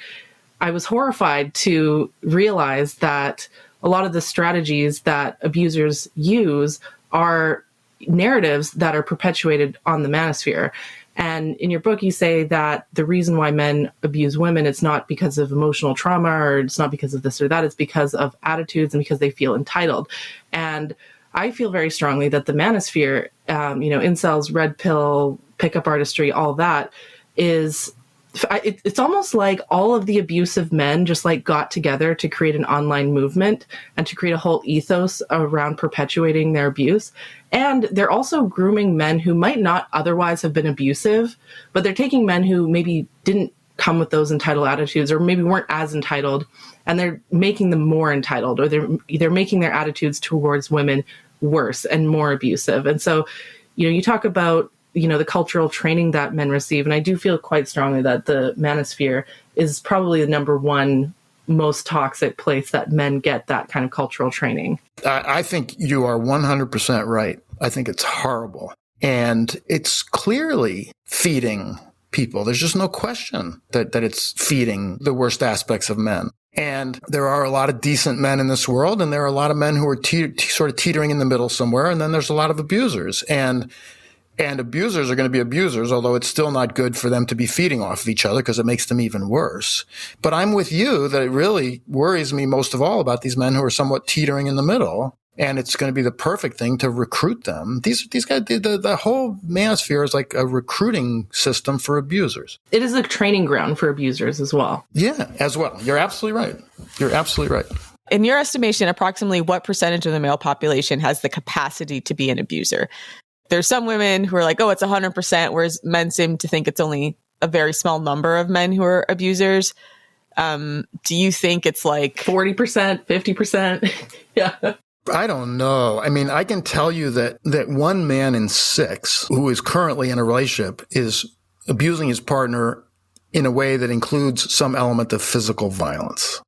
I was horrified to realize that a lot of the strategies that abusers use are narratives that are perpetuated on the manosphere. And in your book, you say that the reason why men abuse women, it's not because of emotional trauma or it's not because of this or that. It's because of attitudes and because they feel entitled. And I feel very strongly that the manosphere, incels, red pill, pickup artistry, all that it's almost like all of the abusive men just got together to create an online movement and to create a whole ethos around perpetuating their abuse. And they're also grooming men who might not otherwise have been abusive, but they're taking men who maybe didn't come with those entitled attitudes or maybe weren't as entitled, and they're making them more entitled, or they're making their attitudes towards women worse and more abusive. And so, you talk about the cultural training that men receive. And I do feel quite strongly that the manosphere is probably the number one most toxic place that men get that kind of cultural training. I think you are 100% right. I think it's horrible. And it's clearly feeding people. There's just no question that it's feeding the worst aspects of men. And there are a lot of decent men in this world, and there are a lot of men who are sort of teetering in the middle somewhere. And then there's a lot of abusers. And abusers are going to be abusers, although it's still not good for them to be feeding off of each other because it makes them even worse. But I'm with you that it really worries me most of all about these men who are somewhat teetering in the middle. And it's going to be the perfect thing to recruit them. These guys, the whole manosphere is like a recruiting system for abusers. It is a training ground for abusers as well. Yeah, as well. You're absolutely right. In your estimation, approximately what percentage of the male population has the capacity to be an abuser? There's some women who are like, oh, it's 100%, whereas men seem to think it's only a very small number of men who are abusers. Do you think it's like 40%, 50%? Yeah. I don't know. I mean, I can tell you that 1 man in 6 who is currently in a relationship is abusing his partner in a way that includes some element of physical violence.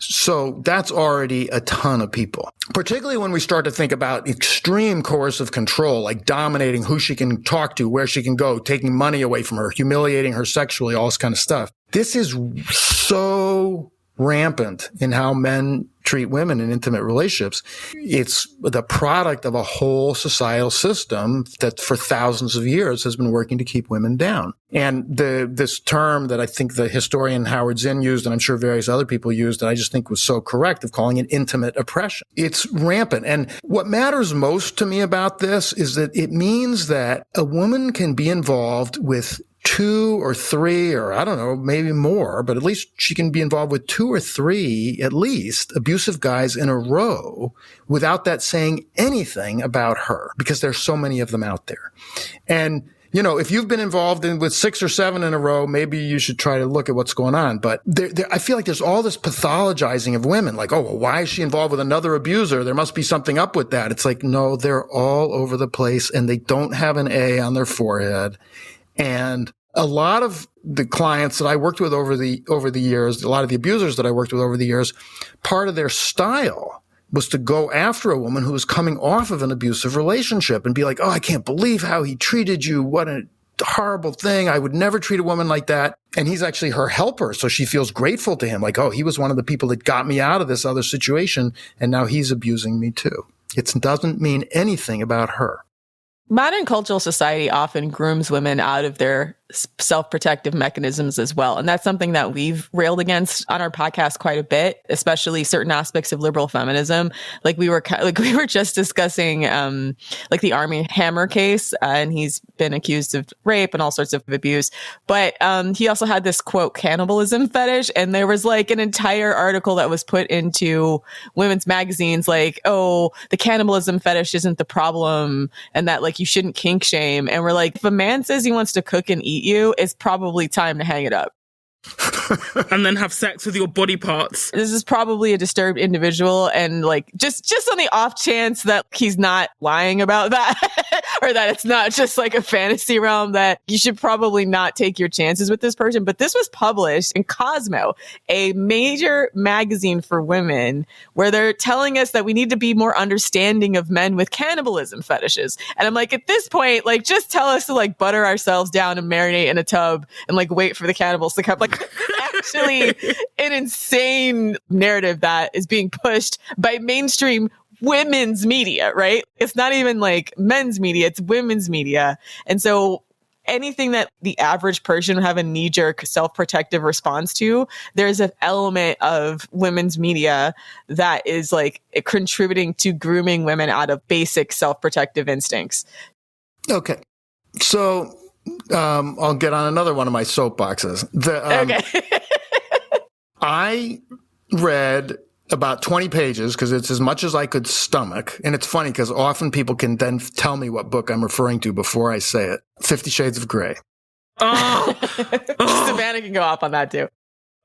So that's already a ton of people, particularly when we start to think about extreme coercive control, like dominating who she can talk to, where she can go, taking money away from her, humiliating her sexually, all this kind of stuff. This is so rampant in how men treat women in intimate relationships. It's the product of a whole societal system that for thousands of years has been working to keep women down. And this term that I think the historian Howard Zinn used, and I'm sure various other people used, and I just think was so correct, of calling it intimate oppression. It's rampant. And what matters most to me about this is that it means that a woman can be involved with 2 or 3, or I don't know, maybe more, but at least she can be involved with 2 or 3, at least, abusive guys in a row without that saying anything about her, because there's so many of them out there. And, you know, if you've been involved with 6 or 7 in a row, maybe you should try to look at what's going on. But I feel like there's all this pathologizing of women, like, oh, well, why is she involved with another abuser? There must be something up with that. It's like, no, they're all over the place and they don't have an A on their forehead. And a lot of the clients that I worked with over the years, a lot of the abusers that I worked with over the years, part of their style was to go after a woman who was coming off of an abusive relationship and be like, oh, I can't believe how he treated you. What a horrible thing. I would never treat a woman like that. And he's actually her helper. So she feels grateful to him. Like, oh, he was one of the people that got me out of this other situation. And now he's abusing me too. It doesn't mean anything about her. Modern cultural society often grooms women out of their self-protective mechanisms as well. And that's something that we've railed against on our podcast quite a bit, especially certain aspects of liberal feminism. Like we were just discussing, like the Armie Hammer case, and he's been accused of rape and all sorts of abuse. But, he also had this quote, cannibalism fetish. And there was like an entire article that was put into women's magazines, like, oh, the cannibalism fetish isn't the problem. And that like, you shouldn't kink shame. And we're like, if a man says he wants to cook and eat you, it's probably time to hang it up. And then have sex with your body parts. This is probably a disturbed individual, and like just on the off chance that he's not lying about that or that it's not just like a fantasy realm, that you should probably not take your chances with this person. But this was published in Cosmo, a major magazine for women, where they're telling us that we need to be more understanding of men with cannibalism fetishes. And I'm like, at this point, like, just tell us to like butter ourselves down and marinate in a tub and like wait for the cannibals to come. Like, actually an insane narrative that is being pushed by mainstream women's media, right? It's not even like men's media, it's women's media. And so anything that the average person would have a knee-jerk self-protective response to, there's an element of women's media that is like contributing to grooming women out of basic self-protective instincts. Okay. So I'll get on another one of my soapboxes. Okay. I read about 20 pages because it's as much as I could stomach. And it's funny because often people can then tell me what book I'm referring to before I say it. 50 Shades of Grey. Oh. Savannah can go off on that too.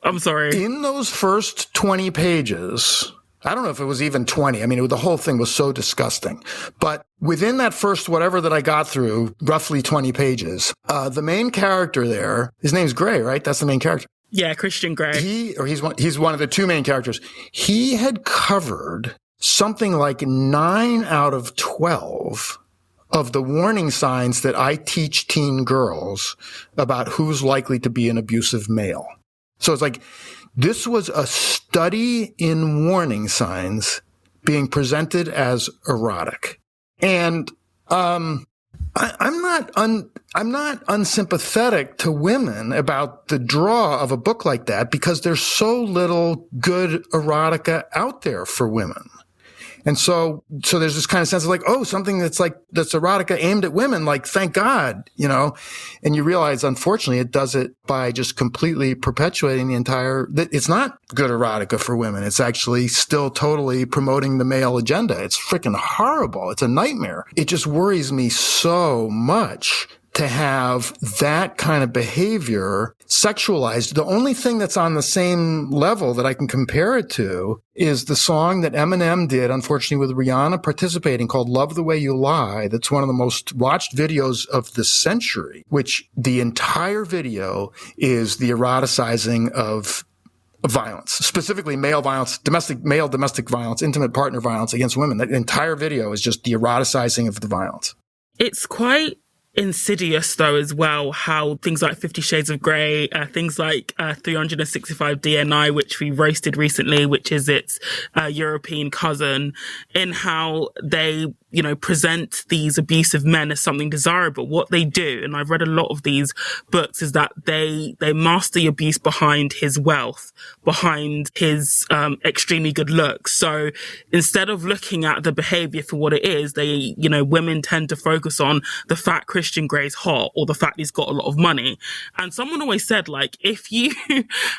I'm sorry. In those first 20 pages, I don't know if it was even 20. I mean, the whole thing was so disgusting. But within that first whatever that I got through, roughly 20 pages, the main character there, his name's Grey, right? That's the main character. Yeah, Christian Grey. He's one of the 2 main characters. He had covered something like 9 out of 12 of the warning signs that I teach teen girls about who's likely to be an abusive male. So it's like, this was a study in warning signs being presented as erotic. And I'm not unsympathetic to women about the draw of a book like that, because there's so little good erotica out there for women. And so there's this kind of sense of like, oh, something that's erotica aimed at women, like, thank God, and you realize, unfortunately, it does it by just completely perpetuating it's not good erotica for women. It's actually still totally promoting the male agenda. It's freaking horrible. It's a nightmare. It just worries me so much to have that kind of behavior sexualized. The only thing that's on the same level that I can compare it to is the song that Eminem did, unfortunately, with Rihanna participating, called Love the Way You Lie. That's one of the most watched videos of the century, which the entire video is the eroticizing of violence, specifically male violence, domestic violence, intimate partner violence against women. That entire video is just the eroticizing of the violence. It's quite insidious, though, as well, how things like 50 Shades of Grey, things like 365 DNI, which we roasted recently, which is its European cousin, in how they present these abusive men as something desirable. What they do, and I've read a lot of these books, is that they master the abuse behind his wealth, behind his extremely good looks. So instead of looking at the behavior for what it is, women tend to focus on the fact Christian Grey's hot, or the fact he's got a lot of money. And someone always said, like, if you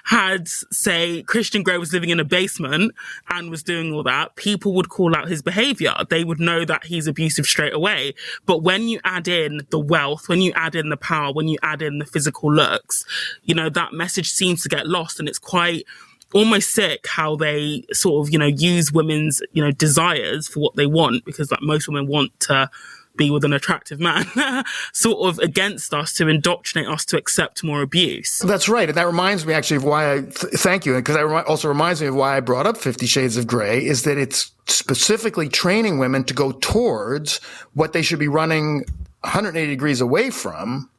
had, say, Christian Grey was living in a basement and was doing all that, people would call out his behavior. They would know that he's abusive straight away. But when you add in the wealth, when you add in the power, when you add in the physical looks, that message seems to get lost. And it's quite almost sick how they sort of, use women's, desires for what they want, because like most women want to be with an attractive man, sort of against us, to indoctrinate us to accept more abuse. That's right. And that reminds me actually of why thank you. Because that also reminds me of why I brought up 50 Shades of Grey, is that it's specifically training women to go towards what they should be running 180 degrees away from,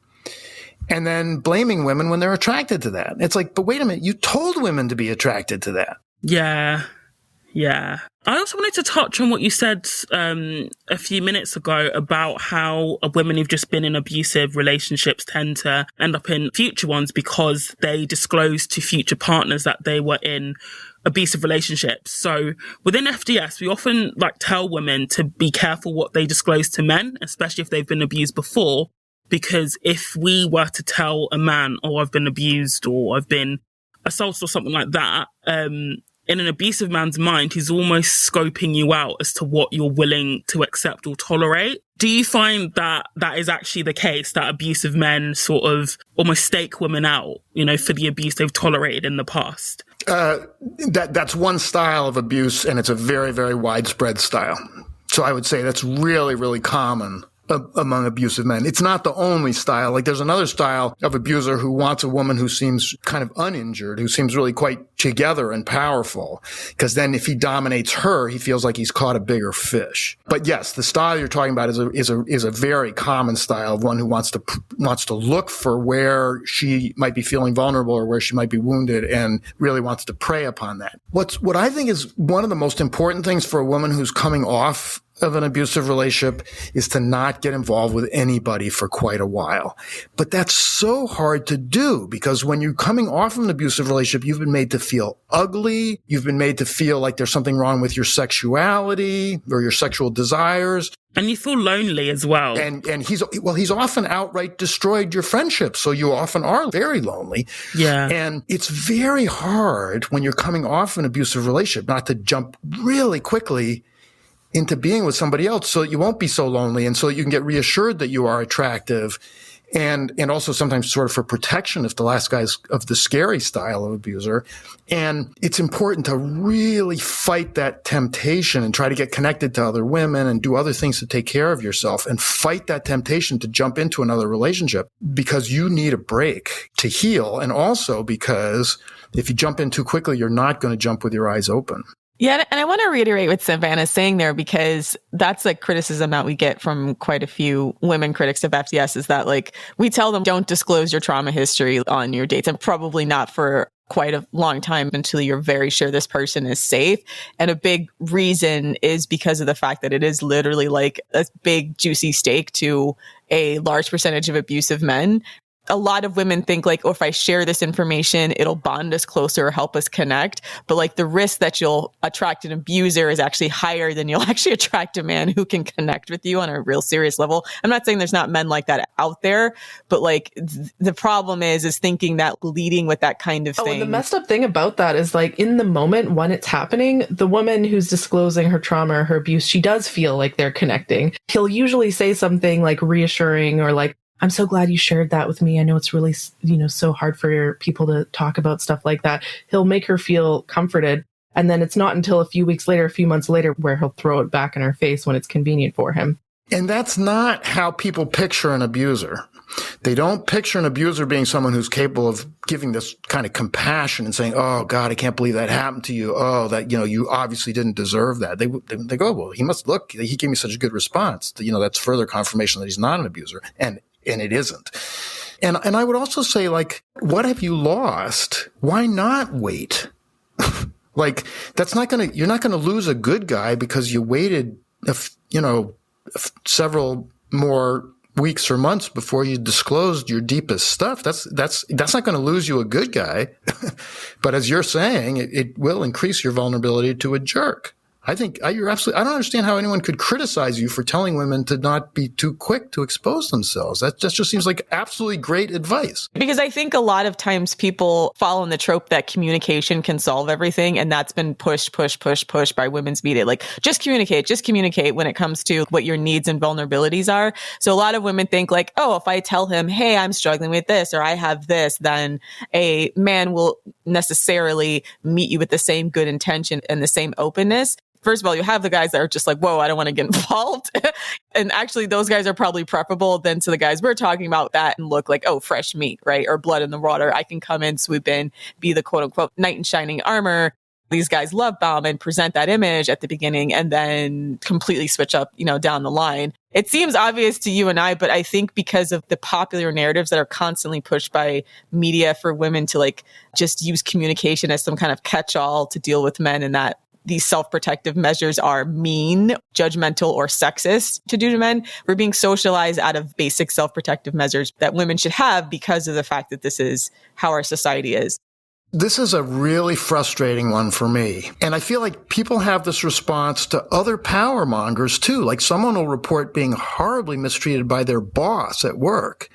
and then blaming women when they're attracted to that. It's like, but wait a minute, you told women to be attracted to that. Yeah. I also wanted to touch on what you said a few minutes ago about how women who've just been in abusive relationships tend to end up in future ones because they disclose to future partners that they were in abusive relationships. So within FDS, we often tell women to be careful what they disclose to men, especially if they've been abused before, because if we were to tell a man, oh, I've been abused or I've been assaulted or something like that, in an abusive man's mind, he's almost scoping you out as to what you're willing to accept or tolerate. Do you find that that is actually the case, that abusive men sort of almost stake women out, for the abuse they've tolerated in the past? That's one style of abuse, and it's a very, very widespread style. So I would say that's really, really common among abusive men. It's not the only style. Like, there's another style of abuser who wants a woman who seems kind of uninjured, who seems really quite together and powerful, because then if he dominates her, he feels like he's caught a bigger fish. But yes, the style you're talking about is a very common style of one who wants to look for where she might be feeling vulnerable or where she might be wounded, and really wants to prey upon that. What I think is one of the most important things for a woman who's coming off of an abusive relationship is to not get involved with anybody for quite a while. But that's so hard to do, because when you're coming off of an abusive relationship, you've been made to feel ugly. You've been made to feel like there's something wrong with your sexuality or your sexual desires. And you feel lonely as well. And he's often outright destroyed your friendship. So you often are very lonely. Yeah. And it's very hard when you're coming off an abusive relationship not to jump really quickly into being with somebody else, so that you won't be so lonely, and so that you can get reassured that you are attractive, and also sometimes sort of for protection if the last guy's of the scary style of abuser. And it's important to really fight that temptation and try to get connected to other women and do other things to take care of yourself, and fight that temptation to jump into another relationship, because you need a break to heal, and also because if you jump in too quickly, you're not going to jump with your eyes open. Yeah, and I want to reiterate what Savannah's saying there, because that's like criticism that we get from quite a few women critics of FDS, is that we tell them don't disclose your trauma history on your dates, and probably not for quite a long time until you're very sure this person is safe. And a big reason is because of the fact that it is literally like a big juicy steak to a large percentage of abusive men. a lot of women think like, oh, if I share this information, it'll bond us closer or help us connect. But like the risk that you'll attract an abuser is actually higher than you'll actually attract a man who can connect with you on a real serious level. I'm not saying there's not men like that out there, but like the problem is thinking that leading with that kind of thing. Oh, and the messed up thing about that is like in the moment when it's happening, the woman who's disclosing her trauma or her abuse, she does feel like they're connecting. He'll usually say something like reassuring or like, I'm so glad you shared that with me. I know it's really, so hard for your people to talk about stuff like that. He'll make her feel comforted. And then it's not until a few weeks later, a few months later, where he'll throw it back in her face when it's convenient for him. And that's not how people picture an abuser. They don't picture an abuser being someone who's capable of giving this kind of compassion and saying, oh, God, I can't believe that happened to you. Oh, that, you obviously didn't deserve that. They go, well, he gave me such a good response. That's further confirmation that he's not an abuser. And it isn't. And I would also say, like, what have you lost? Why not wait? Like, you're not going to lose a good guy because you waited, several more weeks or months before you disclosed your deepest stuff. That's not going to lose you a good guy. But as you're saying, it will increase your vulnerability to a jerk. I think you're absolutely, I don't understand how anyone could criticize you for telling women to not be too quick to expose themselves. That just seems like absolutely great advice. Because I think a lot of times people fall in the trope that communication can solve everything. And that's been pushed by women's media. Like, just communicate when it comes to what your needs and vulnerabilities are. So a lot of women think like, oh, if I tell him, hey, I'm struggling with this, or I have this, then a man will necessarily meet you with the same good intention and the same openness. First of all, you have the guys that are just like, whoa, I don't want to get involved. And actually, those guys are probably preferable than to the guys we're talking about that and look like, oh, fresh meat, right? Or blood in the water. I can come in, swoop in, be the quote unquote knight in shining armor. These guys love bomb and present that image at the beginning and then completely switch up, down the line. It seems obvious to you and I, but I think because of the popular narratives that are constantly pushed by media for women to like just use communication as some kind of catch-all to deal with men, and that these self-protective measures are mean, judgmental, or sexist to do to men. We're being socialized out of basic self-protective measures that women should have because of the fact that this is how our society is. This is a really frustrating one for me. And I feel like people have this response to other power mongers too. Like, someone will report being horribly mistreated by their boss at work.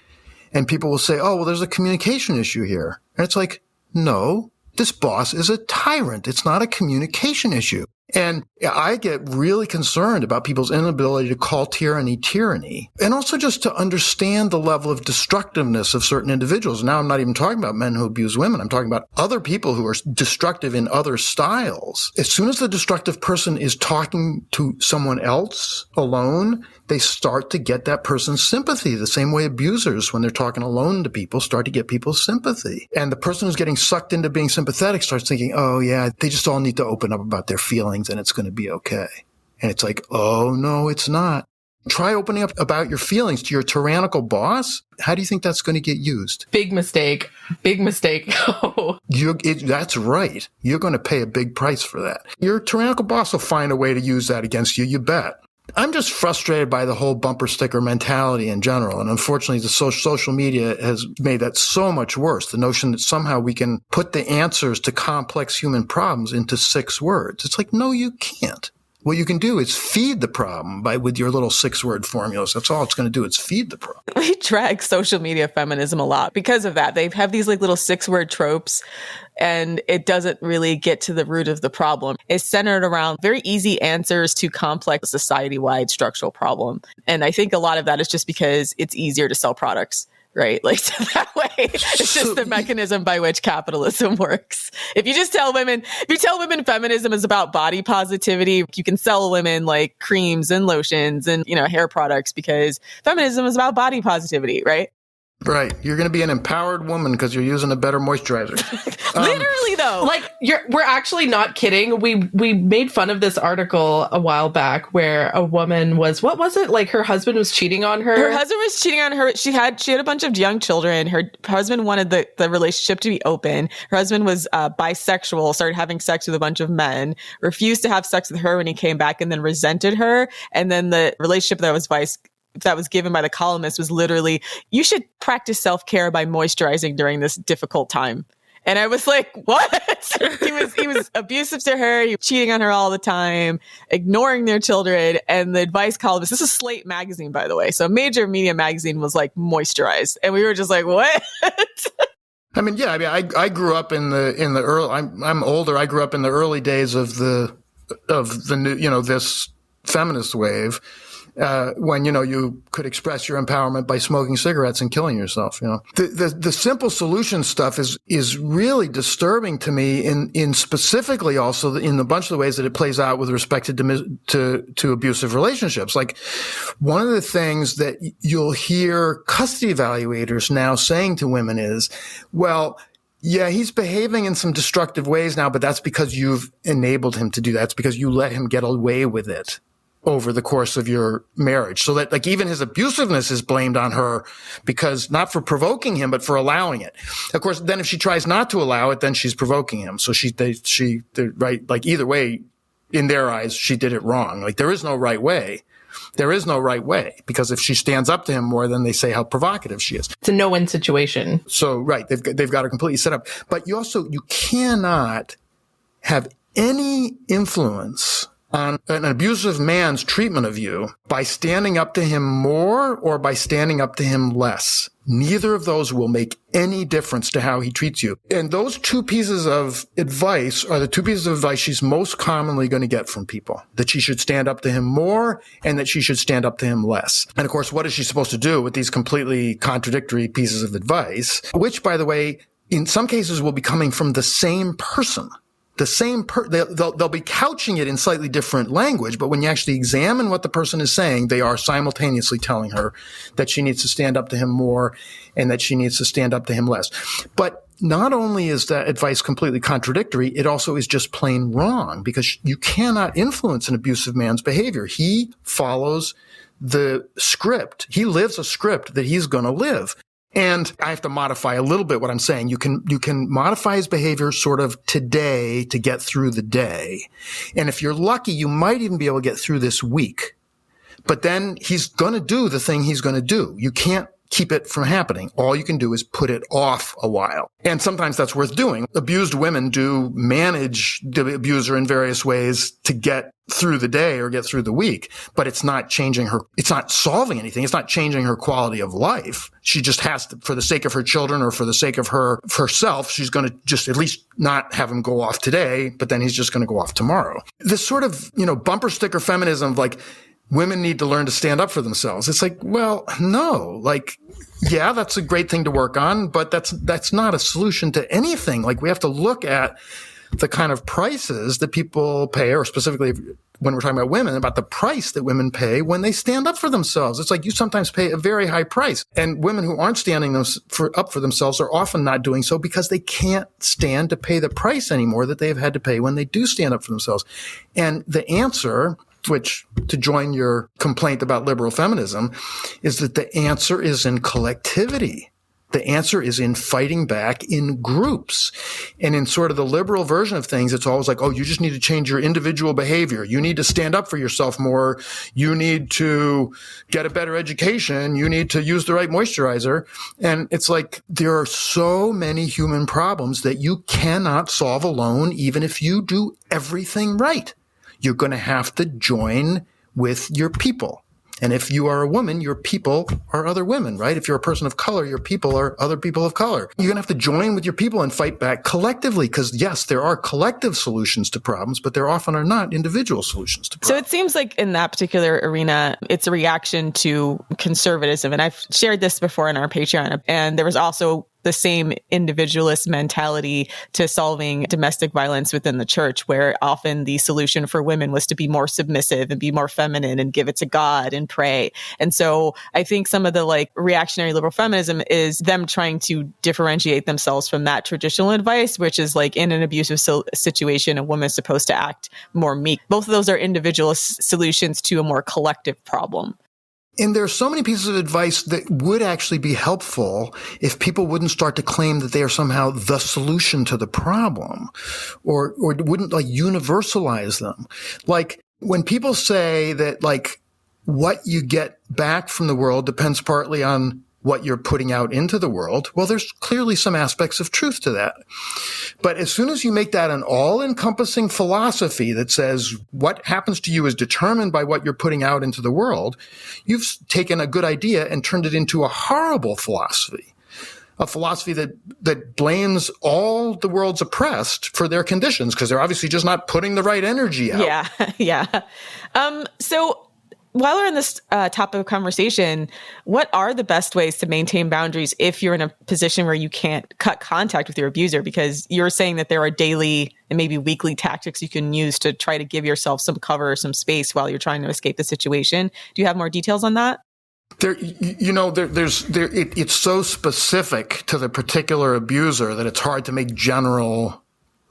And people will say, oh, well, there's a communication issue here. And it's like, no. This boss is a tyrant. It's not a communication issue. And I get really concerned about people's inability to call tyranny, and also just to understand the level of destructiveness of certain individuals. Now, I'm not even talking about men who abuse women. I'm talking about other people who are destructive in other styles. As soon as the destructive person is talking to someone else alone, they start to get that person's sympathy, the same way abusers, when they're talking alone to people, start to get people's sympathy. And the person who's getting sucked into being sympathetic starts thinking, oh, yeah, they just all need to open up about their feelings and it's going to be okay. And it's like, oh, no, it's not. Try opening up about your feelings to your tyrannical boss. How do you think that's going to get used? Big mistake. That's right. You're going to pay a big price for that. Your tyrannical boss will find a way to use that against you, you bet. I'm just frustrated by the whole bumper sticker mentality in general. And unfortunately, the social media has made that so much worse. The notion that somehow we can put the answers to complex human problems into 6 words. It's like, no, you can't. What you can do is feed the problem with your little 6-word formulas. That's all it's going to do. It's feed the problem. We drag social media feminism a lot because of that. They have these like little 6-word tropes, and it doesn't really get to the root of the problem. It's centered around very easy answers to complex society-wide structural problem. And I think a lot of that is just because it's easier to sell products. Right? Like, so that way, it's just the mechanism by which capitalism works. If you tell women feminism is about body positivity, you can sell women like creams and lotions and, hair products because feminism is about body positivity, right? Right. You're going to be an empowered woman because you're using a better moisturizer. Literally, though. Like, we're actually not kidding. We made fun of this article a while back where a woman was, what was it? Like, her husband was cheating on her. Her husband was cheating on her. She had a bunch of young children. Her husband wanted the relationship to be open. Her husband was bisexual, started having sex with a bunch of men, refused to have sex with her when he came back, and then resented her. And then the relationship that was that was given by the columnist was literally, you should practice self-care by moisturizing during this difficult time. And I was like, what? He was abusive to her. He was cheating on her all the time, ignoring their children. And the advice columnist, this is Slate magazine, by the way. So a major media magazine was like, moisturize. And we were just like, what? I mean, yeah, I grew up in the early, I'm older. I grew up in the early days of the new, this feminist wave, when, you could express your empowerment by smoking cigarettes and killing yourself. The simple solution stuff is really disturbing to me in specifically also in the bunch of the ways that it plays out with respect to abusive relationships. Like, one of the things that you'll hear custody evaluators now saying to women is, well, yeah, he's behaving in some destructive ways now, but that's because you've enabled him to do that. It's because you let him get away with it over the course of your marriage. So that, like, even his abusiveness is blamed on her, because not for provoking him, but for allowing it. Of course, then if she tries not to allow it, then she's provoking him. So right, like, either way, in their eyes, she did it wrong. Like, there is no right way. There is no right way, because if she stands up to him more, then they say how provocative she is. It's a no-win situation. So, right, they've got her completely set up. But you cannot have any influence on an abusive man's treatment of you by standing up to him more or by standing up to him less. Neither of those will make any difference to how he treats you. And those two pieces of advice are the two pieces of advice she's most commonly going to get from people. That she should stand up to him more and that she should stand up to him less. And of course, what is she supposed to do with these completely contradictory pieces of advice? Which, by the way, in some cases will be coming from the same person. They'll be couching it in slightly different language, but when you actually examine what the person is saying, they are simultaneously telling her that she needs to stand up to him more and that she needs to stand up to him less. But not only is that advice completely contradictory, it also is just plain wrong, because you cannot influence an abusive man's behavior. He follows the script. He lives a script that he's going to live. And I have to modify a little bit what I'm saying. You can modify his behavior sort of today to get through the day. And if you're lucky, you might even be able to get through this week. But then he's going to do the thing he's going to do. You can't keep it from happening. All you can do is put it off a while. And sometimes that's worth doing. Abused women do manage the abuser in various ways to get through the day or get through the week, but it's not changing her. It's not solving anything. It's not changing her quality of life. She just has to, for the sake of her children or for the sake of herself, she's going to just at least not have him go off today, but then he's just going to go off tomorrow. This sort of, bumper sticker feminism, like, women need to learn to stand up for themselves. It's like, well, no, like, yeah, that's a great thing to work on, but that's not a solution to anything. Like, we have to look at the kind of prices that people pay, or specifically when we're talking about women, about the price that women pay when they stand up for themselves. It's like, you sometimes pay a very high price, and women who aren't standing up for themselves are often not doing so because they can't stand to pay the price anymore that they've had to pay when they do stand up for themselves. And the answer, which, to join your complaint about liberal feminism, is that the answer is in collectivity. The answer is in fighting back in groups. And in sort of the liberal version of things, it's always like, oh, you just need to change your individual behavior. You need to stand up for yourself more. You need to get a better education. You need to use the right moisturizer. And it's like, there are so many human problems that you cannot solve alone, even if you do everything right. You're going to have to join with your people. And if you are a woman, your people are other women, right? If you're a person of color, your people are other people of color. You're going to have to join with your people and fight back collectively, because yes, there are collective solutions to problems, but there often are not individual solutions to problems. So it seems like in that particular arena, it's a reaction to conservatism. And I've shared this before in our Patreon. And there was also the same individualist mentality to solving domestic violence within the church, where often the solution for women was to be more submissive and be more feminine and give it to God and pray. And so I think some of the reactionary liberal feminism is them trying to differentiate themselves from that traditional advice, which is like, in an abusive situation, a woman is supposed to act more meek. Both of those are individualist solutions to a more collective problem. And there are so many pieces of advice that would actually be helpful if people wouldn't start to claim that they are somehow the solution to the problem, or wouldn't universalize them. Like, when people say that, what you get back from the world depends partly on what you're putting out into the world. Well, there's clearly some aspects of truth to that. But as soon as you make that an all-encompassing philosophy that says what happens to you is determined by what you're putting out into the world, you've taken a good idea and turned it into a horrible philosophy. A philosophy that blames all the world's oppressed for their conditions because they're obviously just not putting the right energy out. Yeah. So while we're in this topic of conversation, what are the best ways to maintain boundaries if you're in a position where you can't cut contact with your abuser? Because you're saying that there are daily and maybe weekly tactics you can use to try to give yourself some cover or some space while you're trying to escape the situation. Do you have more details on that? It's so specific to the particular abuser that it's hard to make general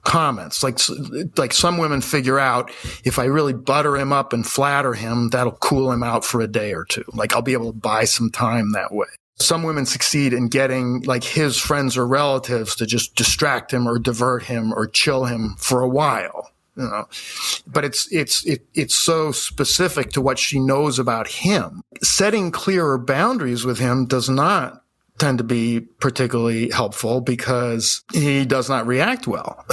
comments. Like some women figure out if I really butter him up and flatter him, that'll cool him out for a day or two. Like I'll be able to buy some time that way. Some women succeed in getting like his friends or relatives to just distract him or divert him or chill him for a while. But it's so specific to what she knows about him. Setting clearer boundaries with him does not tend to be particularly helpful because he does not react well.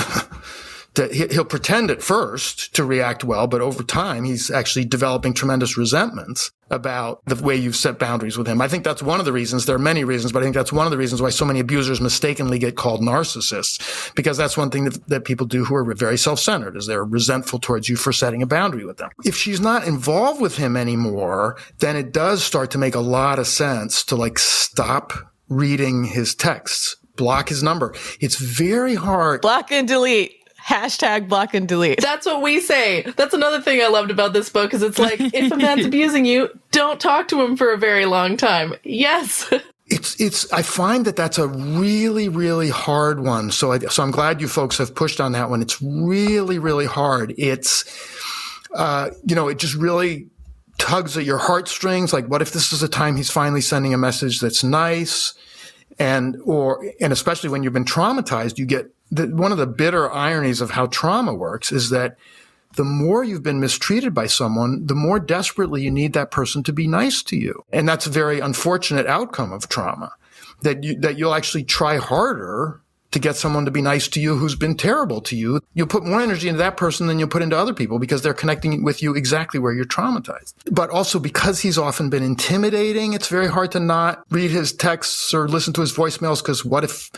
He'll pretend at first to react well, but over time, he's actually developing tremendous resentments about the way you've set boundaries with him. I think that's one of the reasons. There are many reasons, but I think that's one of the reasons why so many abusers mistakenly get called narcissists, because that's one thing that people do who are very self-centered, is they're resentful towards you for setting a boundary with them. If she's not involved with him anymore, then it does start to make a lot of sense to like stop reading his texts, block his number. It's very hard. Block and delete. Hashtag block and delete. That's what we say. That's another thing I loved about this book, is it's like, if a man's abusing you, don't talk to him for a very long time. Yes. I find that that's a really, really hard one. So I'm glad you folks have pushed on that one. It's really, really hard. It's, it just really tugs at your heartstrings. Like, what if this is a time he's finally sending a message that's nice? And especially when you've been traumatized, you get one of the bitter ironies of how trauma works is that the more you've been mistreated by someone, the more desperately you need that person to be nice to you. And that's a very unfortunate outcome of trauma, that you'll actually try harder to get someone to be nice to you who's been terrible to you. You'll put more energy into that person than you'll put into other people because they're connecting with you exactly where you're traumatized. But also because he's often been intimidating, it's very hard to not read his texts or listen to his voicemails, because what if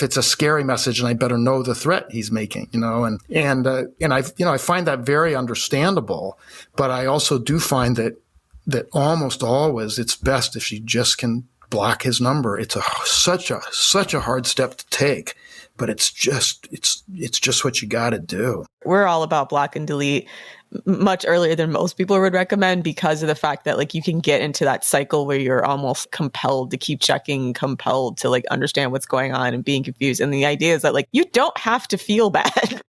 it's a scary message and I better know the threat he's making, and I find that very understandable, but I also do find that almost always it's best if she just can block his number. It's such a hard step to take, but it's just what you got to do. We're all about block and delete much earlier than most people would recommend, because of the fact that like you can get into that cycle where you're almost compelled to keep checking, compelled to like understand what's going on and being confused. And the idea is that like you don't have to feel bad.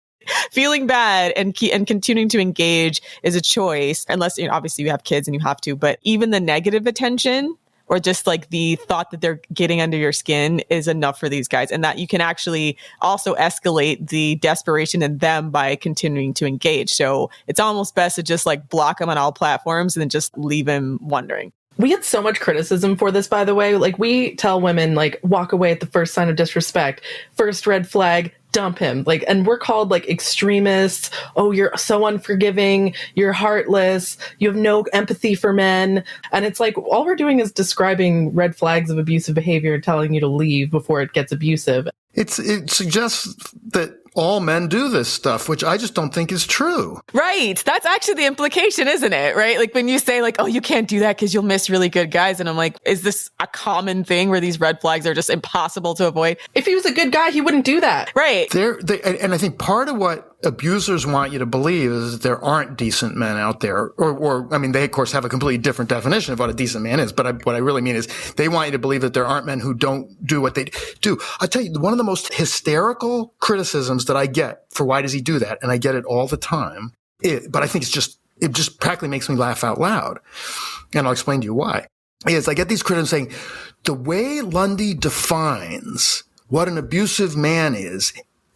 Feeling bad and continuing to engage is a choice, unless obviously you have kids and you have to. But even the negative attention, or just like the thought that they're getting under your skin, is enough for these guys. And that you can actually also escalate the desperation in them by continuing to engage. So it's almost best to just like block them on all platforms and then just leave him wondering. We get so much criticism for this, by the way. Like, we tell women, like, walk away at the first sign of disrespect. First red flag, dump him. Like, and we're called like extremists. Oh, you're so unforgiving. You're heartless. You have no empathy for men. And it's like, all we're doing is describing red flags of abusive behavior and telling you to leave before it gets abusive. It suggests that all men do this stuff, which I just don't think is true. Right. That's actually the implication, isn't it? Right? Like when you say like, oh, you can't do that because you'll miss really good guys. And I'm like, is this a common thing where these red flags are just impossible to avoid? If he was a good guy, he wouldn't do that. Right. And I think part of what abusers want you to believe is that there aren't decent men out there, or I mean, they of course have a completely different definition of what a decent man is. But what I really mean is they want you to believe that there aren't men who don't do what they do. I'll tell you, one of the most hysterical criticisms that I get for why does he do that, and I get it all the time, but I think it just practically makes me laugh out loud. And I'll explain to you why. Is I get these critics saying, the way Lundy defines what an abusive man is,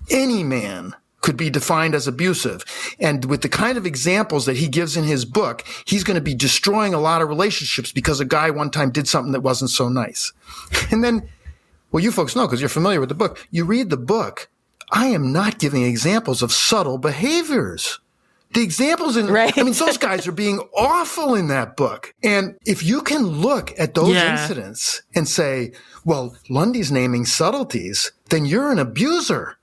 any man could be defined as abusive. And with the kind of examples that he gives in his book, he's going to be destroying a lot of relationships because a guy one time did something that wasn't so nice. And then, well, you folks know because you're familiar with the book. You read the book. I am not giving examples of subtle behaviors. The examples right. I mean, those guys are being awful in that book. And if you can look at those incidents and say, well, Lundy's naming subtleties, then you're an abuser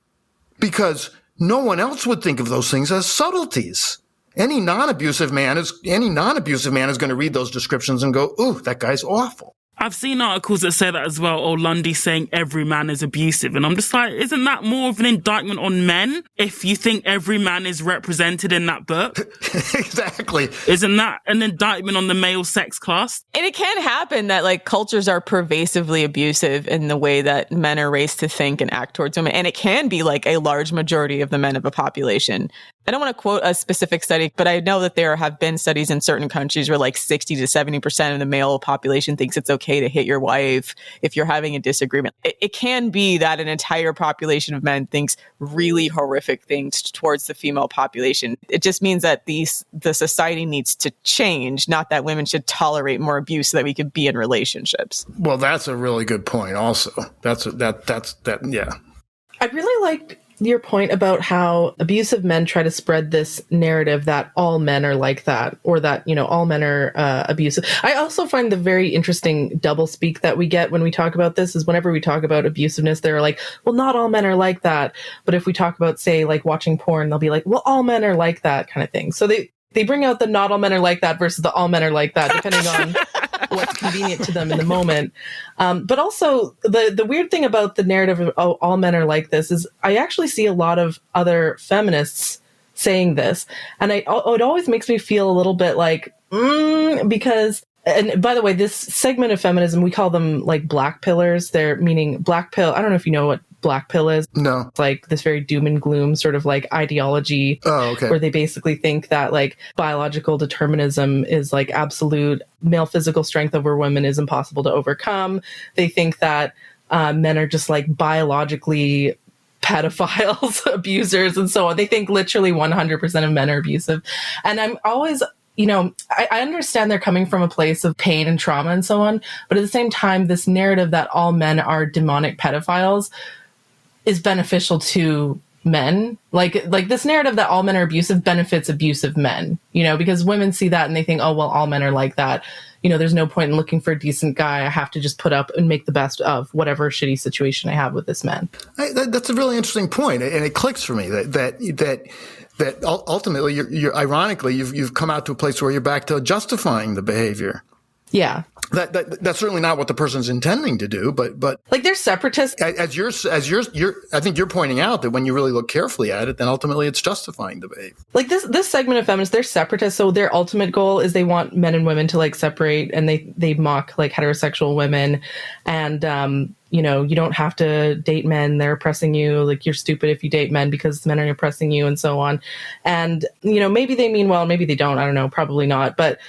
because no one else would think of those things as subtleties. Any non-abusive man is going to read those descriptions and go, ooh, that guy's awful. I've seen articles that say that as well, or Lundy saying every man is abusive. And I'm just like, isn't that more of an indictment on men if you think every man is represented in that book? Exactly. Isn't that an indictment on the male sex class? And it can happen that like cultures are pervasively abusive in the way that men are raised to think and act towards women. And it can be like a large majority of the men of a population. I don't want to quote a specific study, but I know that there have been studies in certain countries where like 60 to 70% of the male population thinks it's okay to hit your wife if you're having a disagreement. It can be that an entire population of men thinks really horrific things towards the female population. It just means that the society needs to change, not that women should tolerate more abuse so that we could be in relationships. Well, that's a really good point also. Yeah. I really liked your point about how abusive men try to spread this narrative that all men are like that, or that, all men are abusive. I also find the very interesting doublespeak that we get when we talk about this is whenever we talk about abusiveness, they're like, well, not all men are like that. But if we talk about, say, like watching porn, they'll be like, well, all men are like that kind of thing. So they bring out the not all men are like that versus the all men are like that, depending on what's convenient to them in the moment. But also the weird thing about the narrative of all men are like this is I actually see a lot of other feminists saying this. And it always makes me feel a little bit like, because, and by the way, this segment of feminism, we call them like black pillars. They're meaning black pill. I don't know if you know what black pill is. No. It's like this very doom and gloom sort of like ideology where they basically think that like biological determinism is like absolute. Male physical strength over women is impossible to overcome. They think that men are just like biologically pedophiles, abusers, and so on. They think literally 100% of men are abusive. And I'm always, I understand they're coming from a place of pain and trauma and so on. But at the same time, this narrative that all men are demonic pedophiles is beneficial to men. Like this narrative that all men are abusive benefits abusive men, because women see that and they think, oh, well, all men are like that. There's no point in looking for a decent guy. I have to just put up and make the best of whatever shitty situation I have with this man. That's a really interesting point, and it clicks for me that ultimately, you're ironically, you've come out to a place where you're back to justifying the behavior. Yeah. That's certainly not what the person's intending to do, but like they're separatists. As you're, I think you're pointing out that when you really look carefully at it, then ultimately it's justifying the behavior. Like this segment of feminists, they're separatists. So their ultimate goal is they want men and women to like separate, and they mock like heterosexual women, and you don't have to date men. They're oppressing you. Like you're stupid if you date men because men are oppressing you, and so on. And maybe they mean well, maybe they don't. I don't know. Probably not. But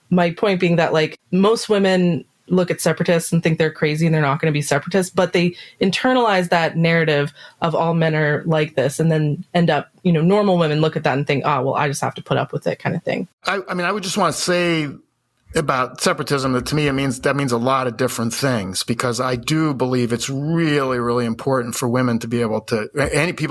my point being that like most women look at separatists and think they're crazy and they're not going to be separatists, but they internalize that narrative of all men are like this, and then end up, normal women look at that and think, oh, well, I just have to put up with it kind of thing. I mean, I would just want to say about separatism that to me that means a lot of different things, because I do believe it's really, really important for women to be able to,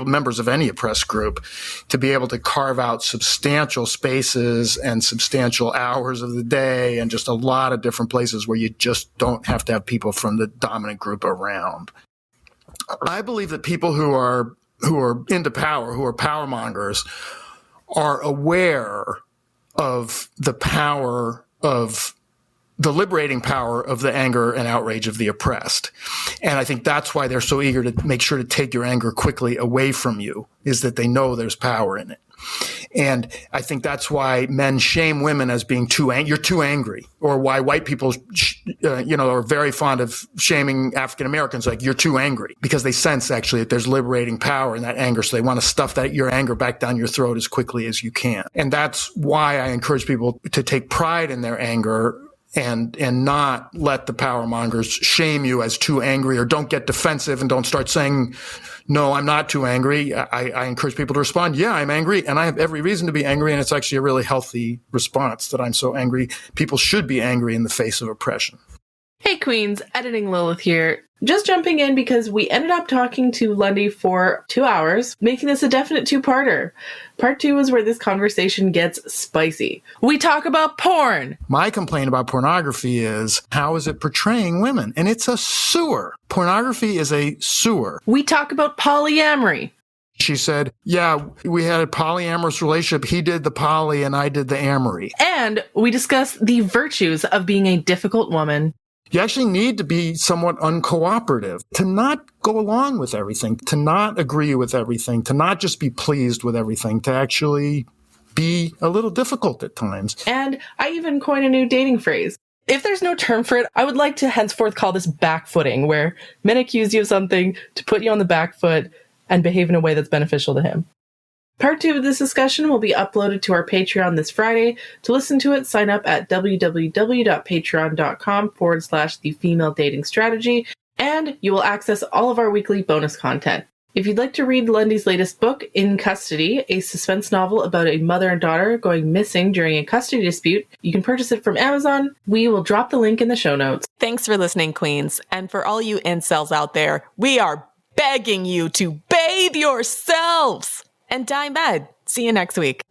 members of any oppressed group, to be able to carve out substantial spaces and substantial hours of the day and just a lot of different places where you just don't have to have people from the dominant group around. I believe that people who are into power, who are power mongers, are aware of the power of the liberating power of the anger and outrage of the oppressed. And I think that's why they're so eager to make sure to take your anger quickly away from you, is that they know there's power in it. And I think that's why men shame women as being you're too angry, or why white people, are very fond of shaming African Americans, like you're too angry, because they sense actually that there's liberating power in that anger. So they want to stuff your anger back down your throat as quickly as you can. And that's why I encourage people to take pride in their anger, and not let the power mongers shame you as too angry, or don't get defensive and don't start saying, no, I'm not too angry. I encourage people to respond, yeah, I'm angry, and I have every reason to be angry, and it's actually a really healthy response that I'm so angry. People should be angry in the face of oppression. Hey Queens, Editing Lilith here. Just jumping in because we ended up talking to Lundy for 2 hours, making this a definite two-parter. Part 2 is where this conversation gets spicy. We talk about porn. My complaint about pornography is, how is it portraying women? And it's a sewer. Pornography is a sewer. We talk about polyamory. She said, yeah, we had a polyamorous relationship. He did the poly and I did the amory. And we discuss the virtues of being a difficult woman. You actually need to be somewhat uncooperative, to not go along with everything, to not agree with everything, to not just be pleased with everything, to actually be a little difficult at times. And I even coined a new dating phrase. If there's no term for it, I would like to henceforth call this backfooting, where men accuse you of something to put you on the back foot and behave in a way that's beneficial to him. Part 2 of this discussion will be uploaded to our Patreon this Friday. To listen to it, sign up at www.patreon.com/the female dating strategy, and you will access all of our weekly bonus content. If you'd like to read Lundy's latest book, In Custody, a suspense novel about a mother and daughter going missing during a custody dispute, you can purchase it from Amazon. We will drop the link in the show notes. Thanks for listening, Queens. And for all you incels out there, we are begging you to bathe yourselves and dye med. See you next week.